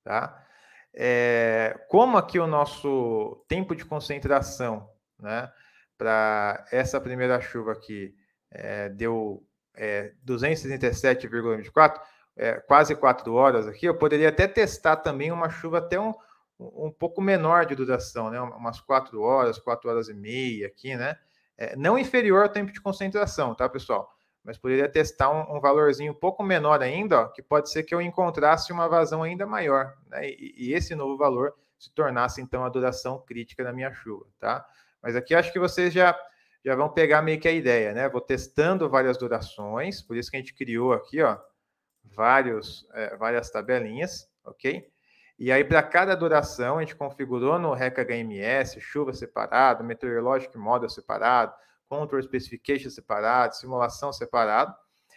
tá? Como aqui o nosso tempo de concentração, né, para essa primeira chuva aqui deu 237,24, quase 4 horas aqui, eu poderia até testar também uma chuva até um pouco menor de duração, né, umas 4 horas, 4 horas e meia aqui, né, não inferior ao tempo de concentração, tá, pessoal? Mas poderia testar um valorzinho um pouco menor ainda, ó, que pode ser que eu encontrasse uma vazão ainda maior, né? E esse novo valor se tornasse, então, a duração crítica da minha chuva, tá? Mas aqui acho que vocês já vão pegar meio que a ideia, né? Vou testando várias durações, por isso que a gente criou aqui, ó, várias tabelinhas, ok? E aí, para cada duração, a gente configurou no REC HMS, chuva separado, Meteorologic Model separado, Control Specification separado, simulação separado.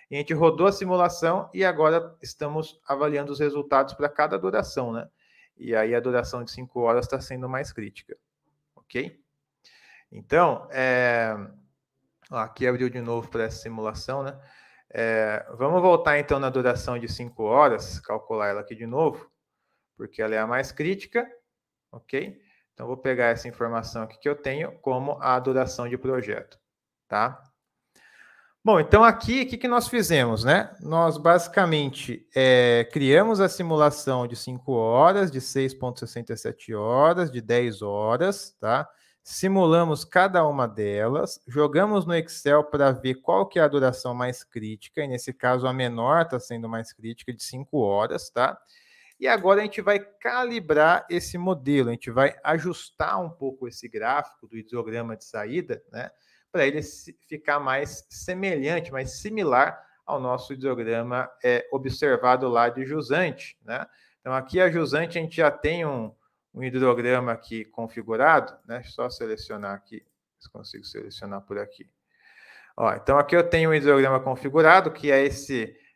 E a gente rodou a simulação e agora estamos avaliando os resultados para cada duração, né? E aí a duração de 5 horas está sendo mais crítica, ok? Então, aqui abriu de novo para essa simulação, né? Vamos voltar então na duração de 5 horas, calcular ela aqui de novo, porque ela é a mais crítica, ok? Então, vou pegar essa informação aqui que eu tenho como a duração de projeto, tá? Bom, então aqui, o que nós fizemos, né? Nós basicamente criamos a simulação de 5 horas, de 6,67 horas, de 10 horas, tá? Simulamos cada uma delas, jogamos no Excel para ver qual que é a duração mais crítica, e nesse caso a menor está sendo mais crítica, de 5 horas, tá? E agora a gente vai calibrar esse modelo, a gente vai ajustar um pouco esse gráfico do hidrograma de saída, né? Para ele ficar mais semelhante, mais similar ao nosso hidrograma observado lá de jusante, né? Então, aqui a jusante a gente já tem um hidrograma aqui configurado, né? Só selecionar aqui, se consigo selecionar por aqui. Ó, então, aqui eu tenho um hidrograma configurado, que é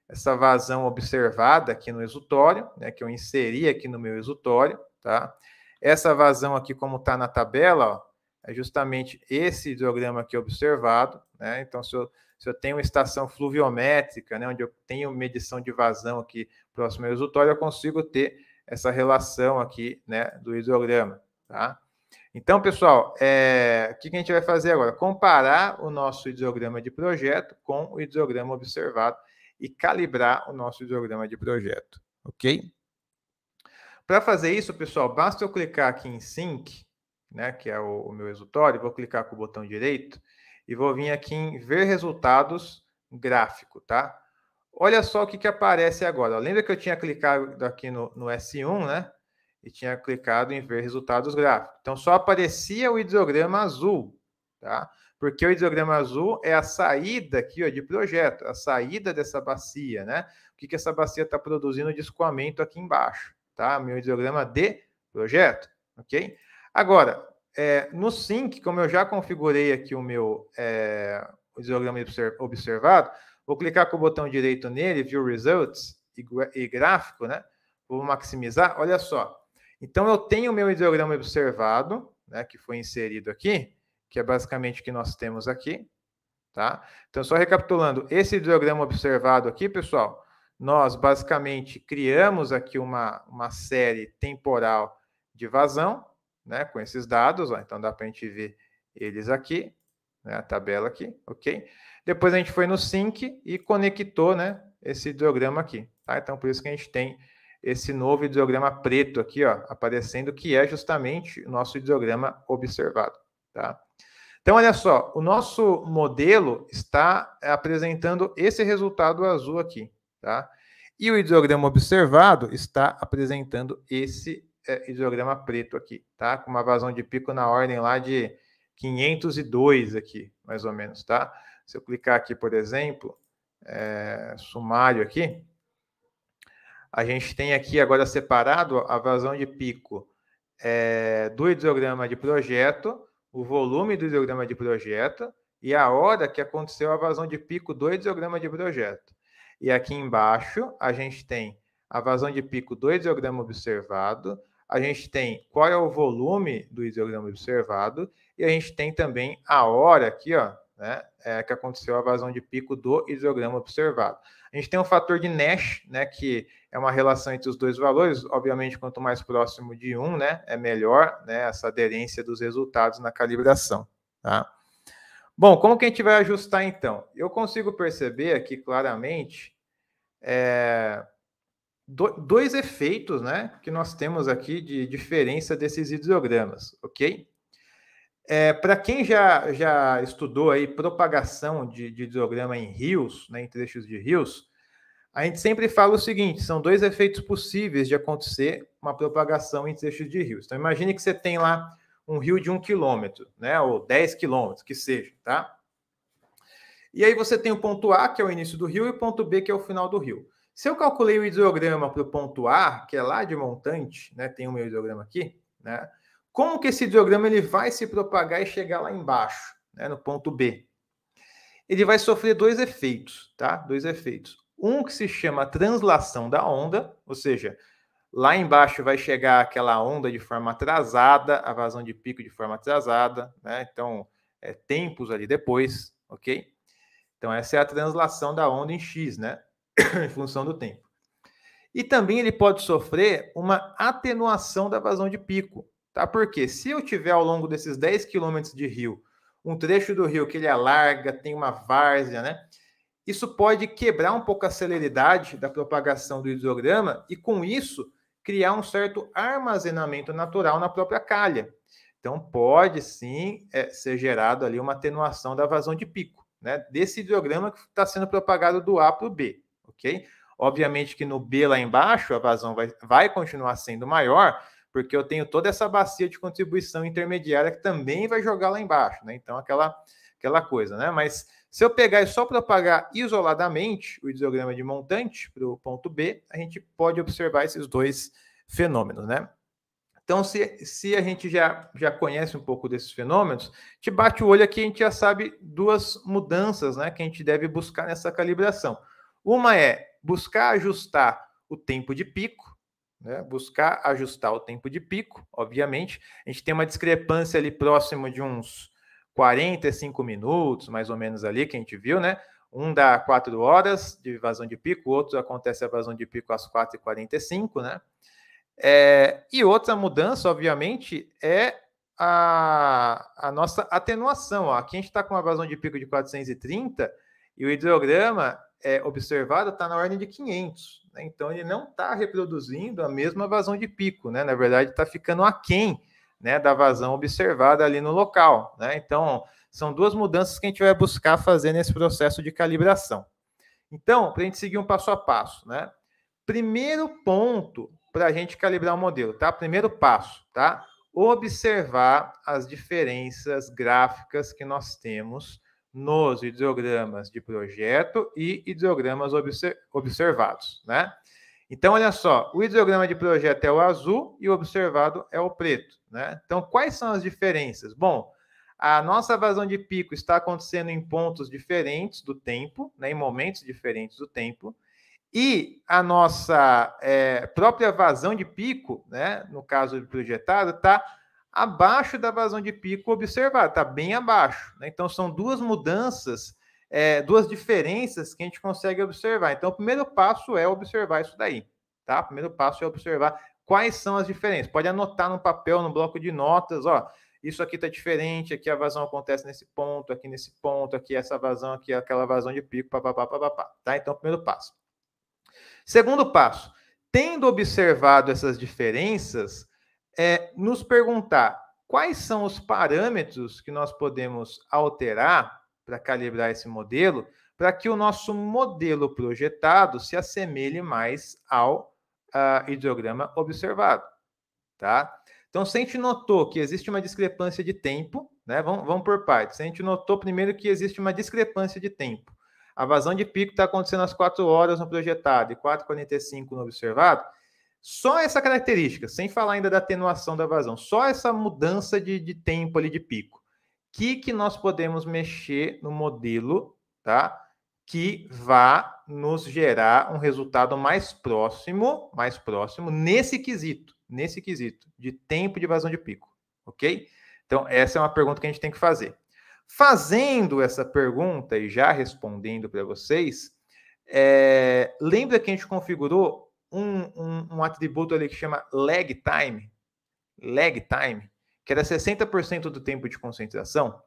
essa vazão observada aqui no exutório, né? Que eu inseri aqui no meu exutório, tá? Essa vazão aqui, como está na tabela, ó, é justamente esse hidrograma aqui observado, né? Então, se eu tenho uma estação fluviométrica, né, onde eu tenho medição de vazão aqui próximo ao exutório, eu consigo ter essa relação aqui, né, do hidrograma, tá? Então, pessoal, o que a gente vai fazer agora? Comparar o nosso hidrograma de projeto com o hidrograma observado e calibrar o nosso hidrograma de projeto, ok? Para fazer isso, pessoal, basta eu clicar aqui em Sync, né, que é o meu exutório, vou clicar com o botão direito e vou vir aqui em Ver Resultados Gráfico, tá? Olha só o que aparece agora. Lembra que eu tinha clicado aqui no S1, né? E tinha clicado em Ver Resultados Gráficos. Então, só aparecia o hidrograma azul, tá? Porque o hidrograma azul é a saída aqui, ó, de projeto, a saída dessa bacia, né? O que essa bacia está produzindo de escoamento aqui embaixo, tá? Meu hidrograma de projeto, ok? Agora, no Sync, como eu já configurei aqui o meu hidrograma observado, vou clicar com o botão direito nele, View Results e gráfico, né? Vou maximizar, olha só. Então, eu tenho o meu hidrograma observado, né, que foi inserido aqui, que é basicamente o que nós temos aqui, tá? Então, só recapitulando, esse hidrograma observado aqui, pessoal, nós basicamente criamos aqui uma série temporal de vazão, né, com esses dados, ó, então dá para a gente ver eles aqui, né, a tabela aqui, ok? Depois a gente foi no Sync e conectou, né, esse hidrograma aqui, tá? Então, por isso que a gente tem esse novo hidrograma preto aqui, ó, aparecendo, que é justamente o nosso hidrograma observado, tá? Então, olha só, o nosso modelo está apresentando esse resultado azul aqui, tá? E o hidrograma observado está apresentando esse hidrograma preto aqui, tá? Com uma vazão de pico na ordem lá de 502 aqui, mais ou menos, tá? Se eu clicar aqui, por exemplo, sumário aqui, a gente tem aqui agora separado a vazão de pico do hidrograma de projeto, o volume do hidrograma de projeto e a hora que aconteceu a vazão de pico do hidrograma de projeto. E aqui embaixo a gente tem a vazão de pico do hidrograma observado, a gente tem qual é o volume do hidrograma observado e a gente tem também a hora aqui, ó, né, que aconteceu a vazão de pico do hidrograma observado. A gente tem um fator de Nash, né, que é uma relação entre os dois valores. Obviamente, quanto mais próximo de 1, né, é melhor, né, essa aderência dos resultados na calibração, tá? Bom, como que a gente vai ajustar, então? Eu consigo perceber aqui claramente dois efeitos, né, que nós temos aqui de diferença desses hidrogramas, ok? Para quem já estudou aí propagação de hidrograma em rios, né, em trechos de rios, a gente sempre fala o seguinte, são dois efeitos possíveis de acontecer uma propagação em trechos de rios. Então, imagine que você tem lá um rio de 1 quilômetro, né, ou 10 quilômetros, que seja, tá? E aí você tem o ponto A, que é o início do rio, e o ponto B, que é o final do rio. Se eu calculei o hidrograma para o ponto A, que é lá de montante, né, tem o meu hidrograma aqui, né, como que esse hidrograma ele vai se propagar e chegar lá embaixo, né, no ponto B? Ele vai sofrer dois efeitos, tá? Dois efeitos. Um que se chama translação da onda, ou seja, lá embaixo vai chegar aquela onda de forma atrasada, a vazão de pico de forma atrasada, né? Então, tempos ali depois, ok? Então, essa é a translação da onda em x, né? Em função do tempo. E também ele pode sofrer uma atenuação da vazão de pico, tá? Porque se eu tiver ao longo desses 10 quilômetros de rio, um trecho do rio que ele alarga, tem uma várzea, né? Isso pode quebrar um pouco a celeridade da propagação do hidrograma e, com isso, criar um certo armazenamento natural na própria calha. Então, pode sim ser gerado ali uma atenuação da vazão de pico, né? Desse hidrograma que está sendo propagado do A para o B, ok? Obviamente que no B lá embaixo a vazão vai continuar sendo maior, porque eu tenho toda essa bacia de contribuição intermediária que também vai jogar lá embaixo, né? Então, aquela coisa, né? Mas se eu pegar e só propagar isoladamente o hidrograma de montante para o ponto B, a gente pode observar esses dois fenômenos, né? Então, se a gente já conhece um pouco desses fenômenos, te bate o olho aqui, a gente já sabe duas mudanças, né, que a gente deve buscar nessa calibração. Uma é buscar ajustar o tempo de pico, né, buscar ajustar o tempo de pico, obviamente. A gente tem uma discrepância ali próximo de uns 45 minutos, mais ou menos ali, que a gente viu, né? Um dá 4 horas de vazão de pico, o outro acontece a vazão de pico às 4h45, né? E outra mudança, obviamente, é a nossa atenuação. Ó. Aqui a gente está com uma vazão de pico de 430 e o hidrograma observado está na ordem de 500. Né? Então, ele não está reproduzindo a mesma vazão de pico. Né? Na verdade, está ficando aquém, né, da vazão observada ali no local. Né? Então, são duas mudanças que a gente vai buscar fazer nesse processo de calibração. Então, para a gente seguir um passo a passo, né? Primeiro ponto para a gente calibrar o modelo, tá? Primeiro passo, tá? Observar as diferenças gráficas que nós temos nos hidrogramas de projeto e hidrogramas observados, né? Então, olha só, o hidrograma de projeto é o azul e o observado é o preto, né? Então, quais são as diferenças? Bom, a nossa vazão de pico está acontecendo em pontos diferentes do tempo, né, em momentos diferentes do tempo, e a nossa própria vazão de pico, né, no caso do projetado, está abaixo da vazão de pico observada, está bem abaixo. Né? Então, são duas mudanças, duas diferenças que a gente consegue observar. Então, o primeiro passo é observar isso daí. Tá? O primeiro passo é observar quais são as diferenças. Pode anotar no papel, no bloco de notas, ó, isso aqui está diferente, aqui a vazão acontece nesse ponto, aqui essa vazão, aqui aquela vazão de pico, papapá. Tá? Então, primeiro passo. Segundo passo, tendo observado essas diferenças, nos perguntar quais são os parâmetros que nós podemos alterar para calibrar esse modelo, para que o nosso modelo projetado se assemelhe mais ao hidrograma observado. Tá? Então, se a gente notou que existe uma discrepância de tempo, né? Vamos por partes. Se a gente notou primeiro que existe uma discrepância de tempo, a vazão de pico está acontecendo às 4 horas no projetado e 4h45 no observado, só essa característica, sem falar ainda da atenuação da vazão, só essa mudança de tempo ali de pico. Que nós podemos mexer no modelo, tá? Que vá nos gerar um resultado mais próximo nesse quesito de tempo de vazão de pico, ok? Então, essa é uma pergunta que a gente tem que fazer. Fazendo essa pergunta e já respondendo para vocês, lembra que a gente configurou um atributo ali que chama lag time, que era 60% do tempo de concentração.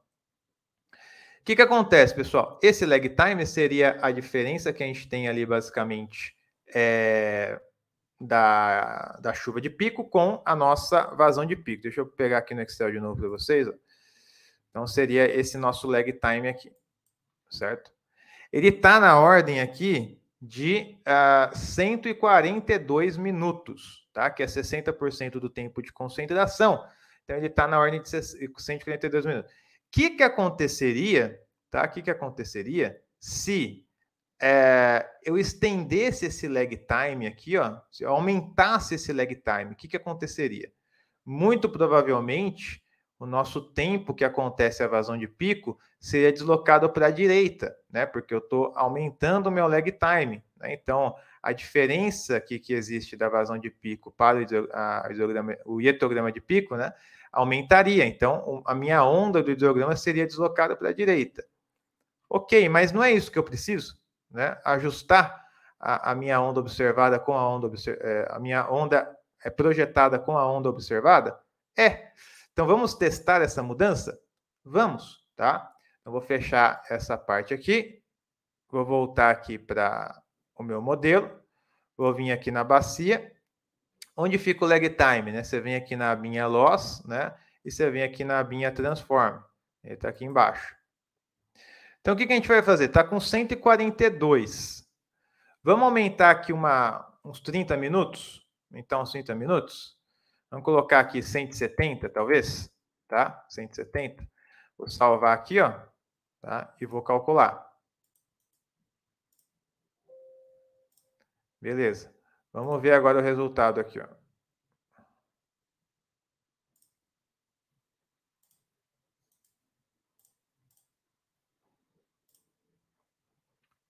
O que acontece, pessoal? Esse lag time seria a diferença que a gente tem ali, basicamente, da chuva de pico com a nossa vazão de pico. Deixa eu pegar aqui no Excel de novo para vocês. Ó. Então, seria esse nosso lag time aqui, certo? Ele está na ordem aqui de 142 minutos, tá? Que é 60% do tempo de concentração. Então, ele está na ordem de 142 minutos. O que aconteceria, tá? O que aconteceria se eu estendesse esse lag time aqui, ó, se eu aumentasse esse lag time, o que aconteceria? Muito provavelmente, o nosso tempo que acontece a vazão de pico seria deslocado para a direita, né? Porque eu estou aumentando o meu lag time. Né? Então, a diferença que existe da vazão de pico para o hidrograma de pico, né? Aumentaria. Então, a minha onda do hidrograma seria deslocada para a direita. Ok, mas não é isso que eu preciso, né? Ajustar a minha onda observada com a onda a minha onda projetada com a onda observada? Então, vamos testar essa mudança? Vamos, tá? Eu vou fechar essa parte aqui. Vou voltar aqui para o meu modelo. Vou vir aqui na bacia. Onde fica o lag time, né? Você vem aqui na abinha loss, né? E você vem aqui na abinha transform. Ele está aqui embaixo. Então, o que a gente vai fazer? Está com 142. Vamos aumentar aqui uns 30 minutos? Então, uns 30 minutos? Vamos colocar aqui 170, talvez? Tá? 170. Vou salvar aqui, ó. Tá? E vou calcular. Beleza. Vamos ver agora o resultado aqui, ó.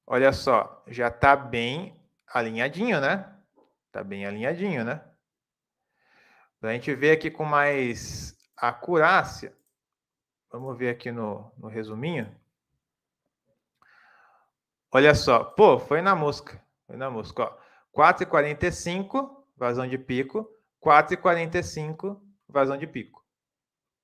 Olha só, já está bem alinhadinho, né? Está bem alinhadinho, né? Para a gente ver aqui com mais acurácia, vamos ver aqui no resuminho. Olha só, pô, foi na mosca. Foi na mosca, ó. 4,45, vazão de pico. 4,45, vazão de pico.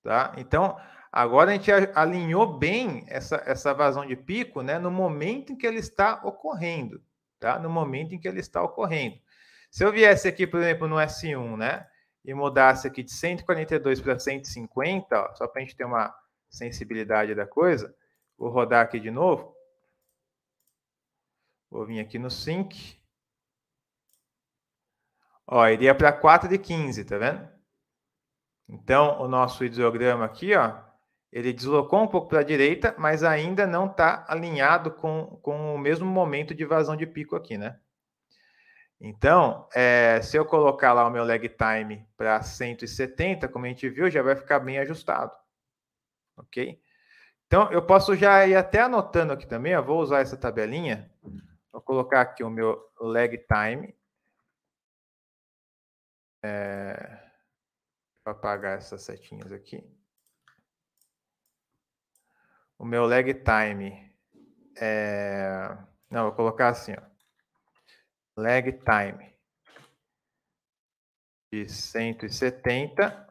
Tá? Então, agora a gente alinhou bem essa vazão de pico, né, no momento em que ele está ocorrendo. Tá? No momento em que ele está ocorrendo. Se eu viesse aqui, por exemplo, no S1, né, e mudasse aqui de 142 para 150, ó, só para a gente ter uma sensibilidade da coisa, vou rodar aqui de novo. Vou vir aqui no sync. Ó, iria para 4 de 15, tá vendo? Então, o nosso ideograma aqui, ó, ele deslocou um pouco para a direita, mas ainda não está alinhado com o mesmo momento de vazão de pico aqui, né? Então, se eu colocar lá o meu lag time para 170, como a gente viu, já vai ficar bem ajustado. Ok? Então, eu posso já ir até anotando aqui também, eu vou usar essa tabelinha. Vou colocar aqui o meu lag time. Vou apagar essas setinhas aqui. O meu lag time não, vou colocar assim, ó. Lag time de 170.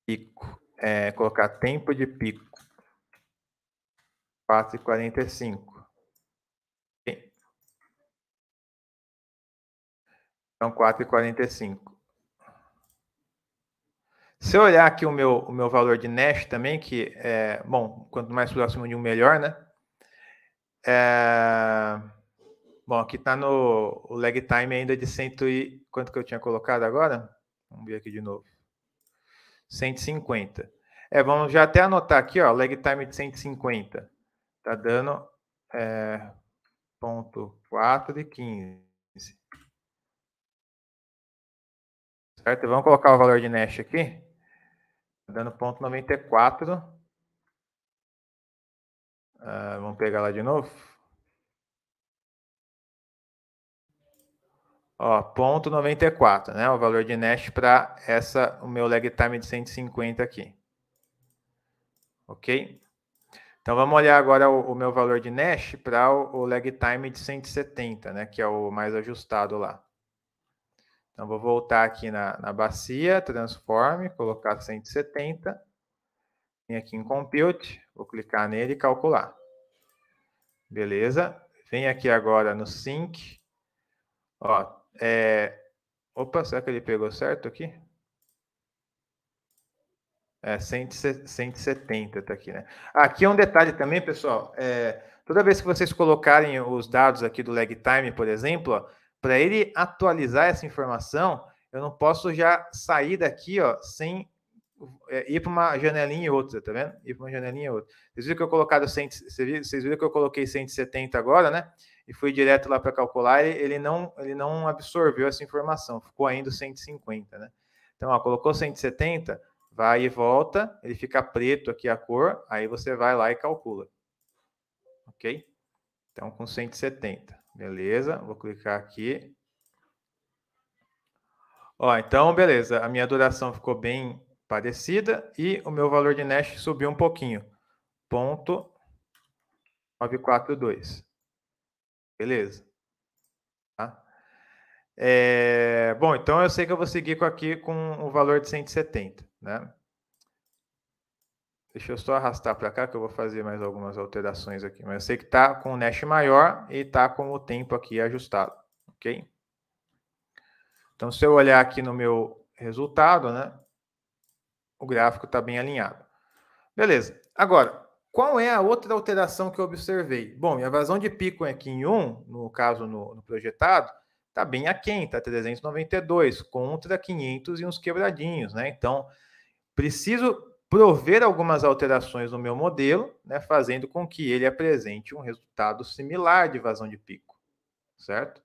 Pico. Colocar tempo de pico. 4,45. Então, 4,45. Se eu olhar aqui o meu valor de Nash também, que é, bom, quanto mais próximo de 1, melhor, né? Bom, aqui está o lag time ainda de 100 e... Quanto que eu tinha colocado agora? Vamos ver aqui de novo. 150. Vamos já até anotar aqui, ó, lag time de 150. Tá dando 0,4 de 15. Certo? Vamos colocar o valor de Nash aqui. Tá dando 0,94. Vamos pegar lá de novo. Ó, 0,94, né? O valor de Nash para o meu lag time de 150 aqui. Ok? Então, vamos olhar agora o meu valor de Nash para o lag time de 170, né? Que é o mais ajustado lá. Então, vou voltar aqui na bacia, transform, colocar 170. Vem aqui em compute, vou clicar nele e calcular. Beleza? Vem aqui agora no sync. Ó, opa, será que ele pegou certo aqui? 170 tá aqui, né? Aqui é um detalhe também, pessoal. Toda vez que vocês colocarem os dados aqui do lag time, por exemplo, para ele atualizar essa informação, eu não posso já sair daqui, ó, sem ir para uma janelinha e outra, tá vendo? Ir para uma janelinha e outra. Vocês viram que eu colocado vocês viram que eu coloquei 170 agora, né? E fui direto lá para calcular, ele não absorveu essa informação, ficou ainda 150, né? Então, ó, colocou 170, vai e volta, ele fica preto aqui a cor, aí você vai lá e calcula. Ok? Então, com 170. Beleza, vou clicar aqui. Ó, então, beleza, a minha duração ficou bem parecida e o meu valor de Nash subiu um pouquinho. 0,942. Beleza. Tá? Bom, então eu sei que eu vou seguir aqui com o valor de 170, né? Deixa eu só arrastar para cá que eu vou fazer mais algumas alterações aqui. Mas eu sei que está com o Nash maior e está com o tempo aqui ajustado, ok? Então, se eu olhar aqui no meu resultado, né? O gráfico está bem alinhado. Beleza. Agora, qual é a outra alteração que eu observei? Bom, minha vazão de pico aqui em 1, no caso no projetado, está bem aquém, está 392, contra 500 e uns quebradinhos, né? Então, preciso prover algumas alterações no meu modelo, né, fazendo com que ele apresente um resultado similar de vazão de pico, certo?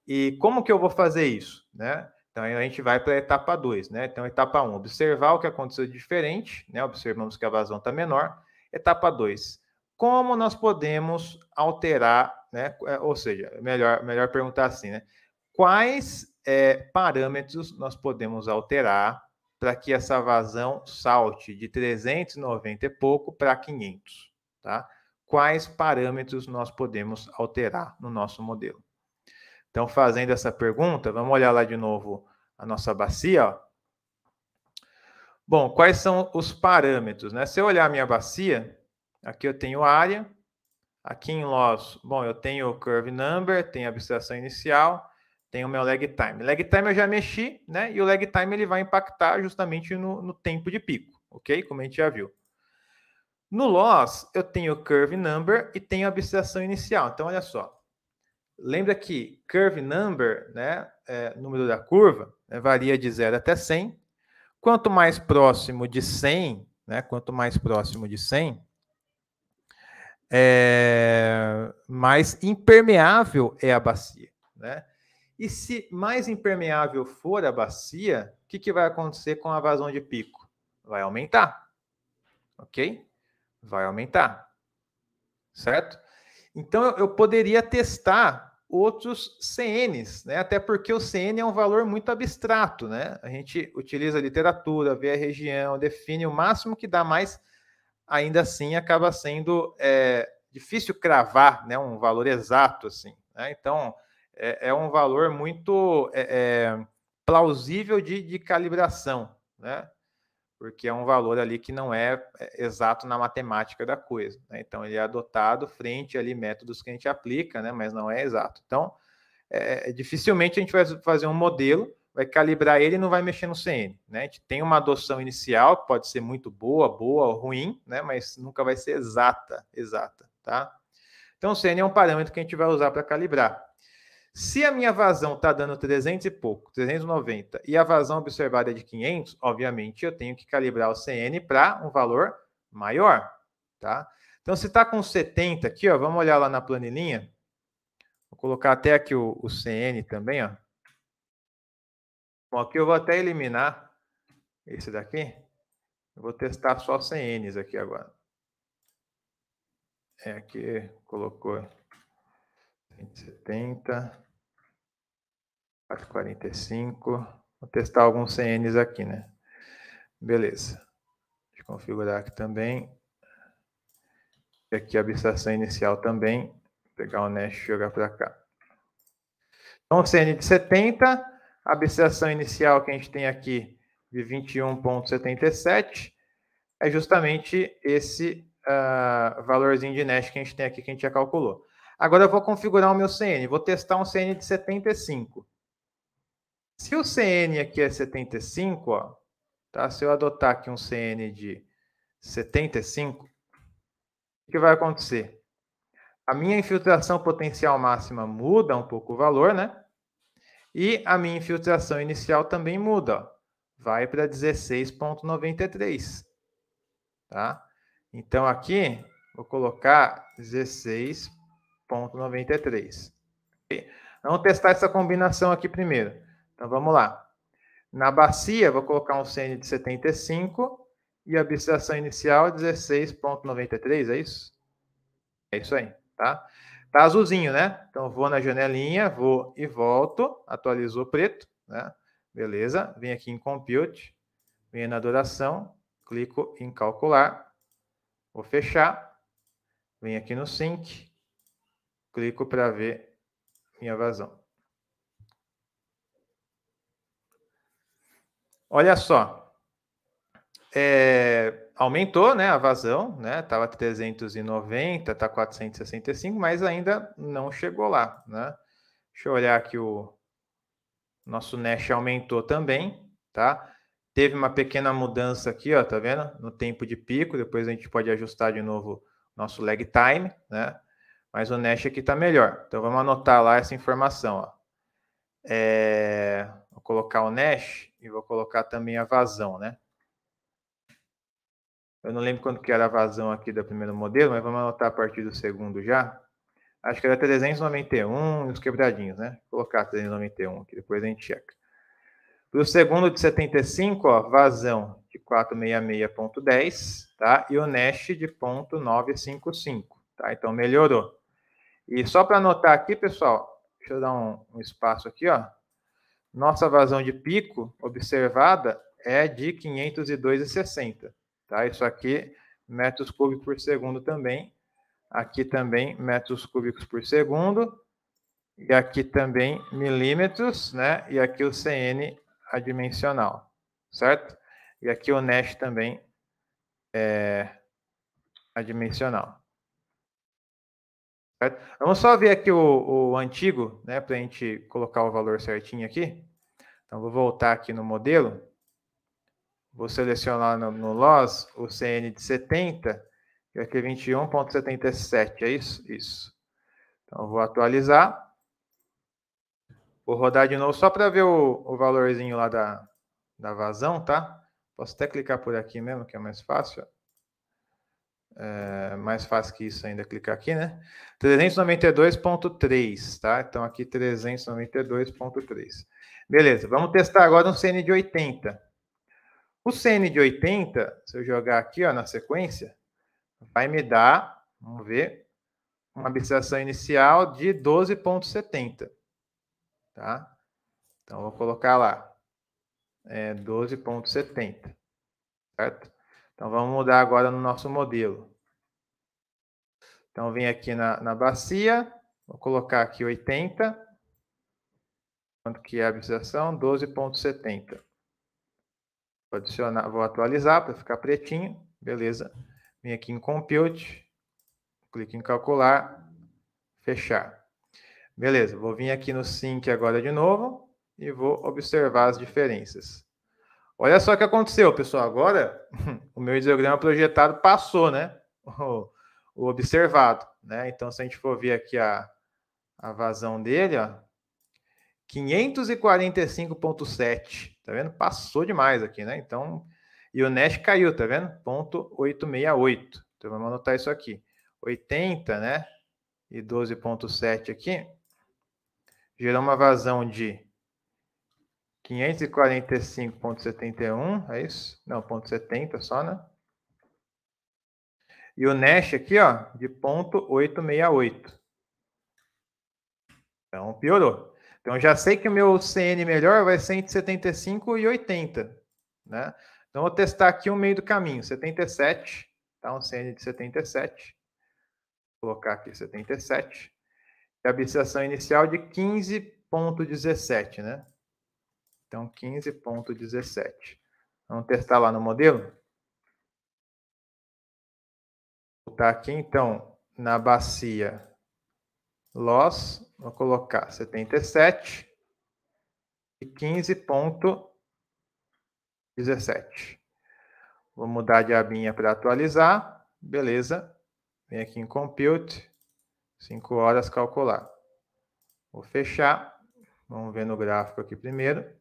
E como que eu vou fazer isso, né? Então, a gente vai para a etapa 2, né? Então, etapa 1, observar o que aconteceu de diferente, né? Observamos que a vazão está menor. Etapa 2, como nós podemos alterar, né? Ou seja, melhor perguntar assim, né? Quais parâmetros nós podemos alterar para que essa vazão salte de 390 e pouco para 500, tá? Quais parâmetros nós podemos alterar no nosso modelo? Então, fazendo essa pergunta, vamos olhar lá de novo a nossa bacia. Ó. Bom, quais são os parâmetros? Né? Se eu olhar a minha bacia, aqui eu tenho área, aqui em loss, bom, eu tenho o curve number, tenho a abstração inicial, tenho o meu lag time. Lag time eu já mexi, né? E o lag time ele vai impactar justamente no tempo de pico, ok? Como a gente já viu. No loss, eu tenho o curve number e tenho a abstração inicial. Então, olha só. Lembra que curve number, né, número da curva, né, varia de 0 até 100. Quanto mais próximo de 100, né, quanto mais próximo de 100, mais impermeável é a bacia. Né? E se mais impermeável for a bacia, o que vai acontecer com a vazão de pico? Vai aumentar. Ok? Vai aumentar. Certo? Então, eu poderia testar outros CNs, né? Até porque o CN é um valor muito abstrato, né? A gente utiliza a literatura, vê a região, define o máximo que dá, mas ainda assim acaba sendo difícil cravar, né? Um valor exato, assim. Né? Então, é um valor muito plausível de calibração, né? Porque é um valor ali que não é exato na matemática da coisa. Né? Então, ele é adotado frente ali métodos que a gente aplica, né? Mas não é exato. Então, dificilmente a gente vai fazer um modelo, vai calibrar ele e não vai mexer no CN. Né? A gente tem uma adoção inicial, que pode ser muito boa ou ruim, né? Mas nunca vai ser exata. Tá? Então, o CN é um parâmetro que a gente vai usar para calibrar. Se a minha vazão está dando 300 e pouco, 390, e a vazão observada é de 500, obviamente eu tenho que calibrar o CN para um valor maior, tá? Então, se está com 70 aqui, ó, vamos olhar lá na planilhinha. Vou colocar até aqui o CN também, ó. Bom, aqui eu vou até eliminar esse daqui. Eu vou testar só CNs aqui agora. Aqui colocou 170, 445. Vou testar alguns CNs aqui, né? Beleza. Deixa eu configurar aqui também. E aqui a abstração inicial também. Vou pegar o Nash e jogar para cá. Então, CN de 70. A abstração inicial que a gente tem aqui de 21,77 é justamente esse valorzinho de Nash que a gente tem aqui, que a gente já calculou. Agora eu vou configurar o meu CN. Vou testar um CN de 75. Se o CN aqui é 75, ó, tá? Se eu adotar aqui um CN de 75, o que vai acontecer? A minha infiltração potencial máxima muda um pouco o valor, né? E a minha infiltração inicial também muda, ó. Vai para 16,93. Tá? Então, aqui, vou colocar 16,93. Vamos testar essa combinação aqui primeiro. Então, vamos lá. Na bacia, vou colocar um CN de 75 e a abstração inicial 16,93, é isso? É isso aí, tá? Tá azulzinho, né? Então, vou na janelinha, vou e volto, atualizou preto, né? Beleza, vem aqui em Compute, venho na duração, clico em calcular, vou fechar, venho aqui no Sync, clico para ver minha vazão. Olha só, aumentou, né, a vazão, né? Tava 390, tá 465, mas ainda não chegou lá, né? Deixa eu olhar aqui, o nosso Nash aumentou também, tá? Teve uma pequena mudança aqui, ó, tá vendo? No tempo de pico, depois a gente pode ajustar de novo nosso lag time, né? Mas o Nash aqui tá melhor. Então vamos anotar lá essa informação, ó. Vou colocar o Nash e vou colocar também a vazão, né? Eu não lembro quanto que era a vazão aqui do primeiro modelo, mas vamos anotar a partir do segundo já. Acho que era 391 e os quebradinhos, né? Vou colocar 391 aqui, depois a gente checa. Para o segundo de 75, ó, vazão de 466.10, tá? E o Nash de 0.955, tá? Então melhorou. E só para anotar aqui, pessoal, deixa eu dar um espaço aqui, ó. Nossa vazão de pico observada é de 502,60, tá? Isso aqui, metros cúbicos por segundo também. Aqui também, metros cúbicos por segundo. E aqui também, milímetros, né? E aqui o CN adimensional, certo? E aqui o Nash também é adimensional. Certo? Vamos só ver aqui o antigo, né? Para a gente colocar o valor certinho aqui. Então, vou voltar aqui no modelo. Vou selecionar no LOS o CN de 70, e aqui 21.77, é isso? Isso. Então, vou atualizar. Vou rodar de novo só para ver o valorzinho lá da vazão, tá? Posso até clicar por aqui mesmo, que é mais fácil. Mais fácil que isso ainda, clicar aqui, né? 392.3, tá? Então, aqui 392.3. Beleza, vamos testar agora um CN de 80. O CN de 80, se eu jogar aqui, ó, na sequência, vai me dar, vamos ver, uma abstração inicial de 12.70, tá? Então, vou colocar lá, 12.70, certo? Então, vamos mudar agora no nosso modelo. Então, vem aqui na bacia, vou colocar aqui 80, quanto que é a abstração? 12.70. Vou adicionar, vou atualizar para ficar pretinho, beleza. Vem aqui em Compute, clique em calcular, fechar. Beleza, vou vir aqui no Sync agora de novo e vou observar as diferenças. Olha só o que aconteceu, pessoal. Agora, o meu hidrograma projetado passou, né? O observado, né? Então, se a gente for ver aqui a vazão dele, ó, 545.7, tá vendo? Passou demais aqui, né? Então, e o Nash caiu, tá vendo? 0.868. Então, vamos anotar isso aqui. 80, né? E 12.7 aqui. Gerou uma vazão de 545.71, é isso? Não, 0.70 só, né? E o Nash aqui, ó, de 0.868. Então, piorou. Então, já sei que o meu CN melhor vai ser entre 75 e 80, né? Então, vou testar aqui o meio do caminho, 77, tá? Um CN de 77. Vou colocar aqui 77. E a abstração inicial de 15.17, né? Então, 15.17. Vamos testar lá no modelo? Vou botar aqui, então, na bacia loss, vou colocar 77 e 15.17. Vou mudar de abinha para atualizar. Beleza. Vem aqui em Compute. 5 horas calcular. Vou fechar. Vamos ver no gráfico aqui primeiro.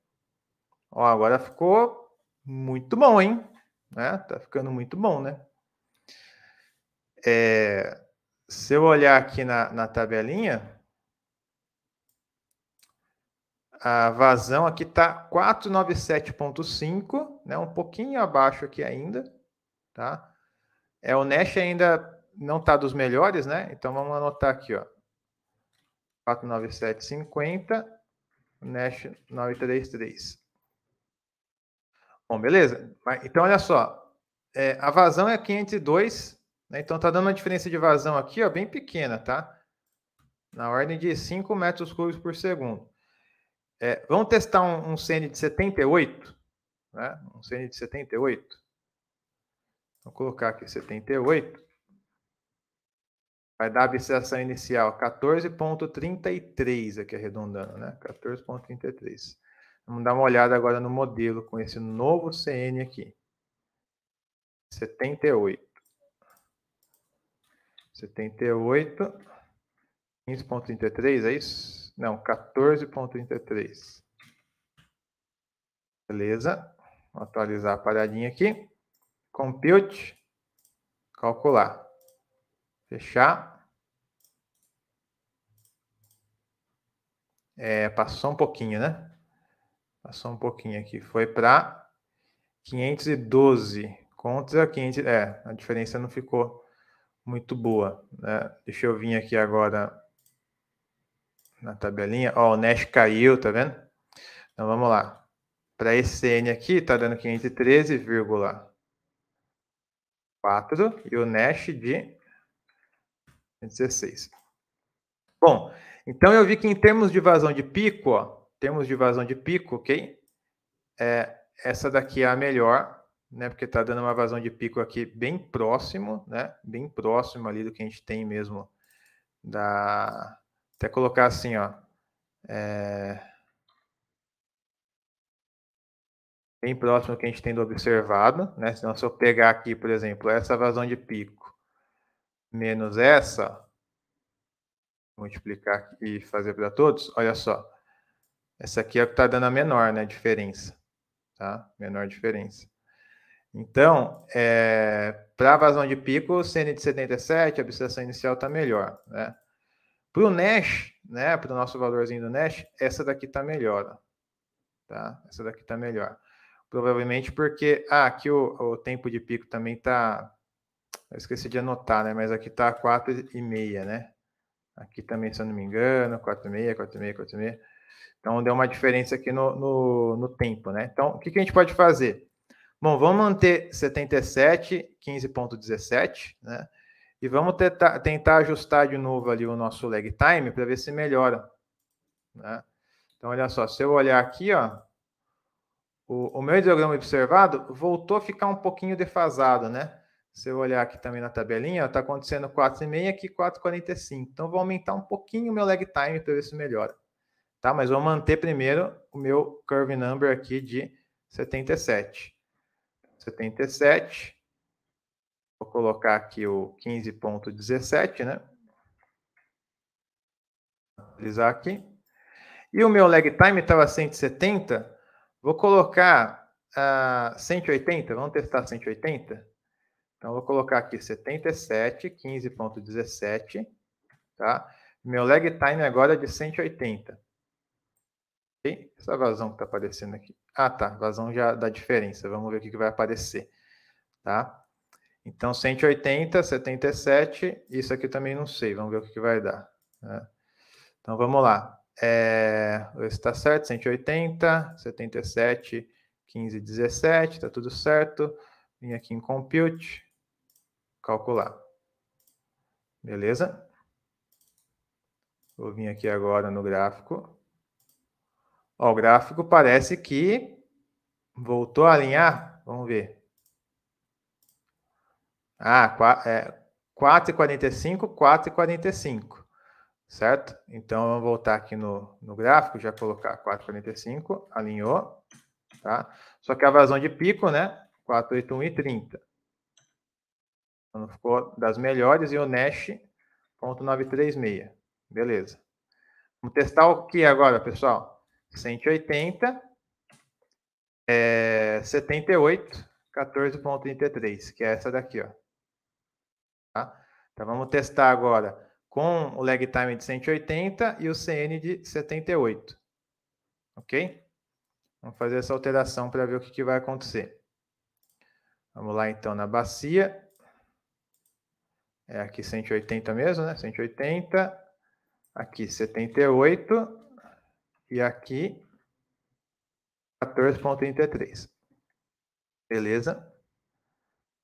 Ó, agora ficou muito bom, hein? Né? Tá ficando muito bom, né? Se eu olhar aqui na tabelinha, a vazão aqui está 497.5, né? Um pouquinho abaixo aqui ainda, tá? O Nash ainda não está dos melhores, né? Então vamos anotar aqui, ó. 497.50, Nash 933. Bom, beleza? Então olha só, a vazão é 502, né? Então tá dando uma diferença de vazão aqui, ó, bem pequena, tá? Na ordem de 5 metros cúbicos por segundo. Vamos testar um CN de 78? né? Um CN de 78. Vou colocar aqui 78. Vai dar a abstração inicial 14,33 aqui arredondando, né? 14,33. Vamos dar uma olhada agora no modelo com esse novo CN aqui. 78. 78. 15,33, é isso? Não, 14,33. Beleza. Vou atualizar a paradinha aqui. Compute. Calcular. Fechar. Passou um pouquinho, né? Passou um pouquinho aqui. Foi para 512 contra 500. A diferença não ficou muito boa, né? Deixa eu vir aqui agora na tabelinha. Ó, o Nash caiu, tá vendo? Então vamos lá. Para esse CN aqui, tá dando 513,4 e o Nash de 16. Bom, então eu vi que em termos de vazão de pico, ó, ok? Essa daqui é a melhor, né? Porque tá dando uma vazão de pico aqui bem próximo, né? Bem próximo ali do que a gente tem mesmo até colocar assim, ó. Bem próximo do que a gente tem do observado, né? Então, se eu pegar aqui, por exemplo, essa vazão de pico menos essa, multiplicar aqui e fazer para todos, olha só. Essa aqui é o que está dando a menor, né? Diferença, tá? Menor diferença. Então, para a vazão de pico, o CN de 77, a abstração inicial está melhor, né? Para o Nash, né? Para o nosso valorzinho do Nash, essa daqui está melhor, tá? Essa daqui está melhor. Provavelmente porque aqui o tempo de pico também está. Eu esqueci de anotar, né? Mas aqui está 4,5, né? Aqui também, se eu não me engano, 4,5, 4,5, 4,5. Então deu uma diferença aqui no tempo, né? Então, o que a gente pode fazer? Bom, vamos manter 77, 15,17, né? E vamos tentar ajustar de novo ali o nosso lag time para ver se melhora, né? Então, olha só, se eu olhar aqui, ó, o meu hidrograma observado voltou a ficar um pouquinho defasado, né? Se eu olhar aqui também na tabelinha, está acontecendo 4,5 aqui, 4,45. Então, vou aumentar um pouquinho o meu lag time para ver se melhora. Tá? Mas vou manter primeiro o meu curve number aqui de 77. 77. Vou colocar aqui o 15,17, né? Vou atualizar aqui. E o meu lag time estava 170. Vou colocar 180. Vamos testar 180? Então, vou colocar aqui 77, 15,17. Tá? Meu lag time agora é de 180. Okay? Essa vazão que está aparecendo aqui. Tá. Vazão já dá diferença. Vamos ver o que vai aparecer. Tá? Então, 180, 77. Isso aqui também não sei. Vamos ver o que vai dar. Né? Então, vamos lá. Está certo, 180, 77, 15, 17. Está tudo certo. Vim aqui em Compute. Calcular. Beleza? Vou vir aqui agora no gráfico. Ó, o gráfico parece que voltou a alinhar. Vamos ver. 4,45, 4,45. Certo? Então, vamos voltar aqui no gráfico, já colocar 4,45, alinhou. Tá? Só que a vazão de pico, né? 4,81,30. Então, ficou das melhores. E o Nash, 0,936. Beleza. Vamos testar o que agora, pessoal? 180, 78, 14,33, que é essa daqui, ó. Tá? Então, vamos testar agora com o lag time de 180 e o CN de 78. Ok? Vamos fazer essa alteração para ver o que vai acontecer. Vamos lá, então, na bacia. Aqui 180 mesmo, né? 180. Aqui 78. E aqui 14,33. Beleza?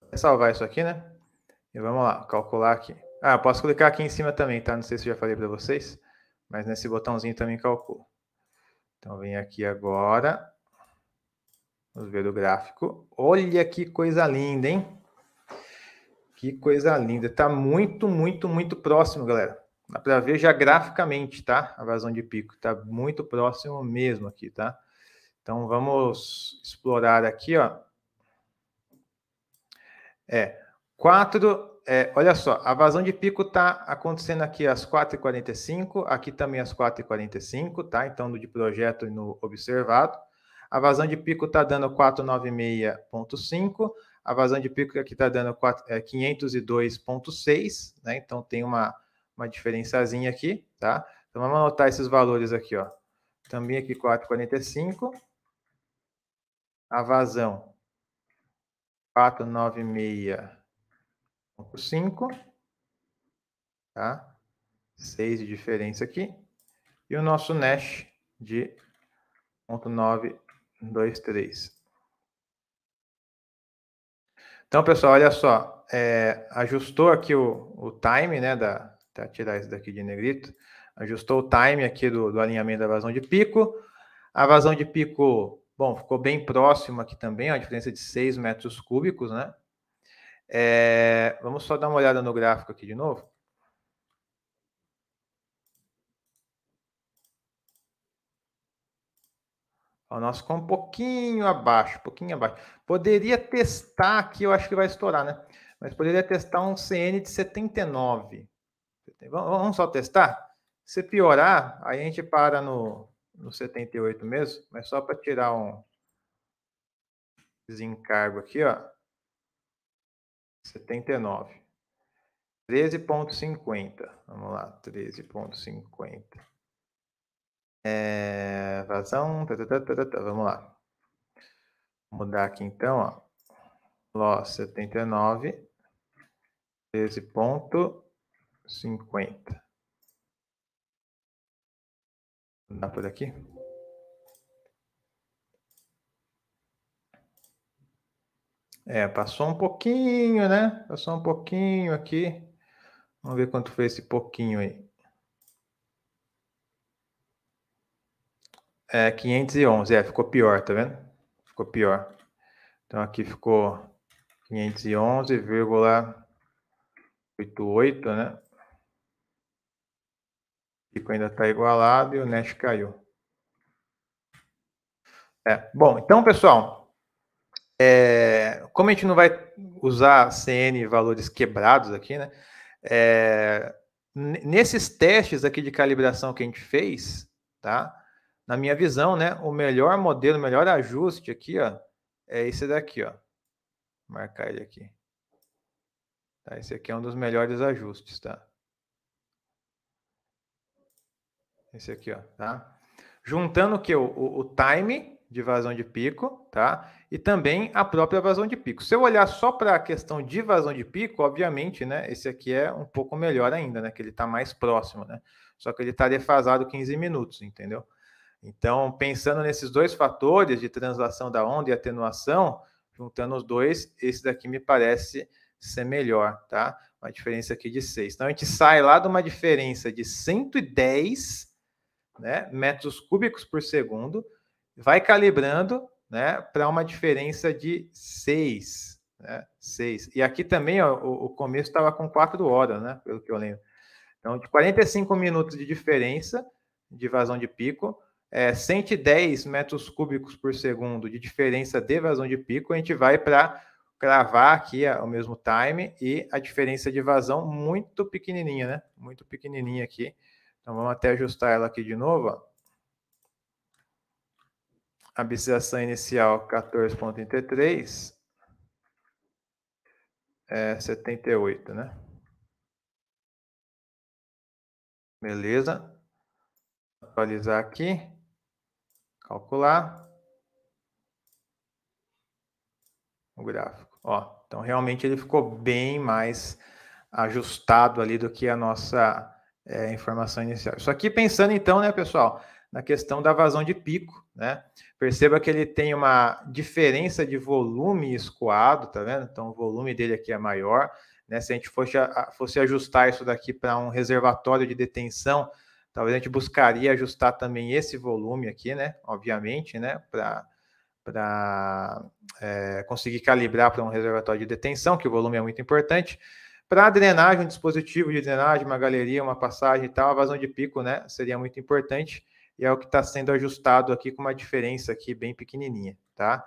Vou salvar isso aqui, né? E vamos lá, calcular aqui. Posso clicar aqui em cima também, tá? Não sei se eu já falei para vocês, mas nesse botãozinho também calculo. Então, vem aqui agora. Vamos ver o gráfico. Olha que coisa linda, hein? Que coisa linda. Está muito, muito, muito próximo, galera. Dá para ver já graficamente, tá? A vazão de pico. Está muito próximo mesmo aqui, tá? Então, vamos explorar aqui, ó. Olha só, a vazão de pico está acontecendo aqui às 4h45, aqui também às 4h45, tá? Então, no de projeto e no observado. A vazão de pico está dando 496,5, a vazão de pico aqui está dando 502,6, né? Então, tem uma diferençazinha aqui, tá? Então, vamos anotar esses valores aqui, ó. Também aqui 4h45, a vazão 496,5, tá? 6 de diferença aqui. E o nosso Nash de 0,923. Então, pessoal, olha só. Ajustou aqui o time, né? Até tirar isso daqui de negrito. Ajustou o time aqui do alinhamento da vazão de pico. A vazão de pico, bom, ficou bem próximo aqui também, a diferença de 6 metros cúbicos, né? Vamos só dar uma olhada no gráfico aqui de novo. O nosso ficou um pouquinho abaixo, Poderia testar aqui, eu acho que vai estourar, né? Mas poderia testar um CN de 79. Vamos só testar? Se piorar, aí a gente para no 78 mesmo, mas só para tirar um desencargo aqui, ó. 79. 13,50. Vamos lá, 13,50. Vazão. Vamos lá. Vou mudar aqui então, ó. Loss 79. 13,50. Dá por aqui? Passou um pouquinho, né? Passou um pouquinho aqui. Vamos ver quanto foi esse pouquinho aí. 511. Ficou pior, tá vendo? Ficou pior. Então aqui ficou 511,88, né? O pico ainda está igualado e o Nash caiu. Bom, então, pessoal, como a gente não vai usar CN valores quebrados aqui, né? Nesses testes aqui de calibração que a gente fez, tá? Na minha visão, né? O melhor modelo, o melhor ajuste aqui, ó, é esse daqui, ó. Vou marcar ele aqui. Tá? Esse aqui é um dos melhores ajustes, tá? Esse aqui, ó, tá? Juntando o que? O time de vazão de pico, tá? E também a própria vazão de pico. Se eu olhar só para a questão de vazão de pico, obviamente, né? Esse aqui é um pouco melhor ainda, né? Que ele está mais próximo, né? Só que ele está defasado 15 minutos, entendeu? Então, pensando nesses dois fatores de translação da onda e atenuação, juntando os dois, esse daqui me parece ser melhor, tá? Uma diferença aqui de 6. Então, a gente sai lá de uma diferença de 110, né, metros cúbicos por segundo, vai calibrando, né, para uma diferença de 6, né, 6. E aqui também, ó, o começo estava com 4 horas, né, pelo que eu lembro. Então, de 45 minutos de diferença de vazão de pico, 110 metros cúbicos por segundo de diferença de vazão de pico, a gente vai para cravar aqui o mesmo time e a diferença de vazão muito pequenininha, né? Muito pequenininha aqui. Então, vamos até ajustar ela aqui de novo, ó. A bicização inicial 14,33, 78, né? Beleza. Atualizar aqui. Calcular. O gráfico. Ó, então, realmente ele ficou bem mais ajustado ali do que a nossa informação inicial. Isso aqui pensando, então, né, pessoal, na questão da vazão de pico, né? Perceba que ele tem uma diferença de volume escoado, tá vendo? Então, o volume dele aqui é maior, né? Se a gente fosse ajustar isso daqui para um reservatório de detenção, talvez a gente buscaria ajustar também esse volume aqui, né? Obviamente, né? conseguir calibrar para um reservatório de detenção, que o volume é muito importante. Para a drenagem, um dispositivo de drenagem, uma galeria, uma passagem e tal, a vazão de pico, né, seria muito importante, e é o que está sendo ajustado aqui com uma diferença aqui bem pequenininha, tá?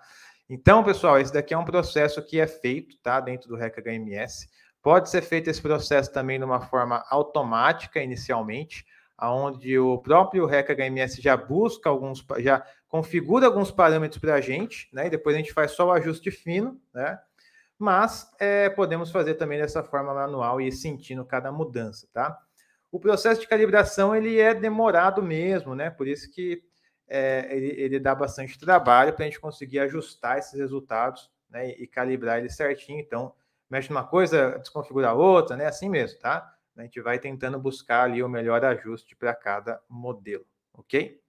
Então, pessoal, esse daqui é um processo que é feito, tá, dentro do REC HMS. Pode ser feito esse processo também de uma forma automática inicialmente, onde o próprio REC HMS já busca já configura alguns parâmetros para a gente, né, e depois a gente faz só o ajuste fino, né? Mas podemos fazer também dessa forma manual e ir sentindo cada mudança, tá? O processo de calibração, ele é demorado mesmo, né? Por isso que ele dá bastante trabalho para a gente conseguir ajustar esses resultados, né? E calibrar ele certinho. Então, mexe numa coisa, desconfigura outra, né? Assim mesmo, tá? A gente vai tentando buscar ali o melhor ajuste para cada modelo, ok?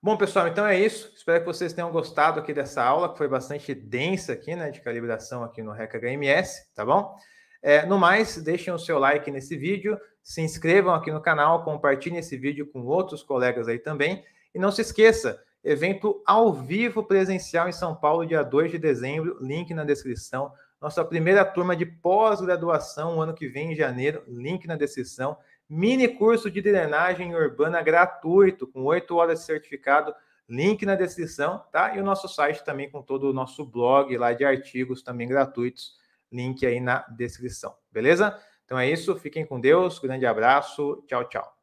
Bom, pessoal, então é isso. Espero que vocês tenham gostado aqui dessa aula, que foi bastante densa aqui, né, de calibração aqui no REC HMS, tá bom? No mais, deixem o seu like nesse vídeo, se inscrevam aqui no canal, compartilhem esse vídeo com outros colegas aí também. E não se esqueça, evento ao vivo presencial em São Paulo, dia 2 de dezembro, link na descrição. Nossa primeira turma de pós-graduação, ano que vem, em janeiro, link na descrição. Mini curso de drenagem urbana gratuito, com 8 horas de certificado, link na descrição, tá? E o nosso site também com todo o nosso blog lá de artigos também gratuitos, link aí na descrição, beleza? Então é isso, fiquem com Deus, grande abraço, tchau, tchau.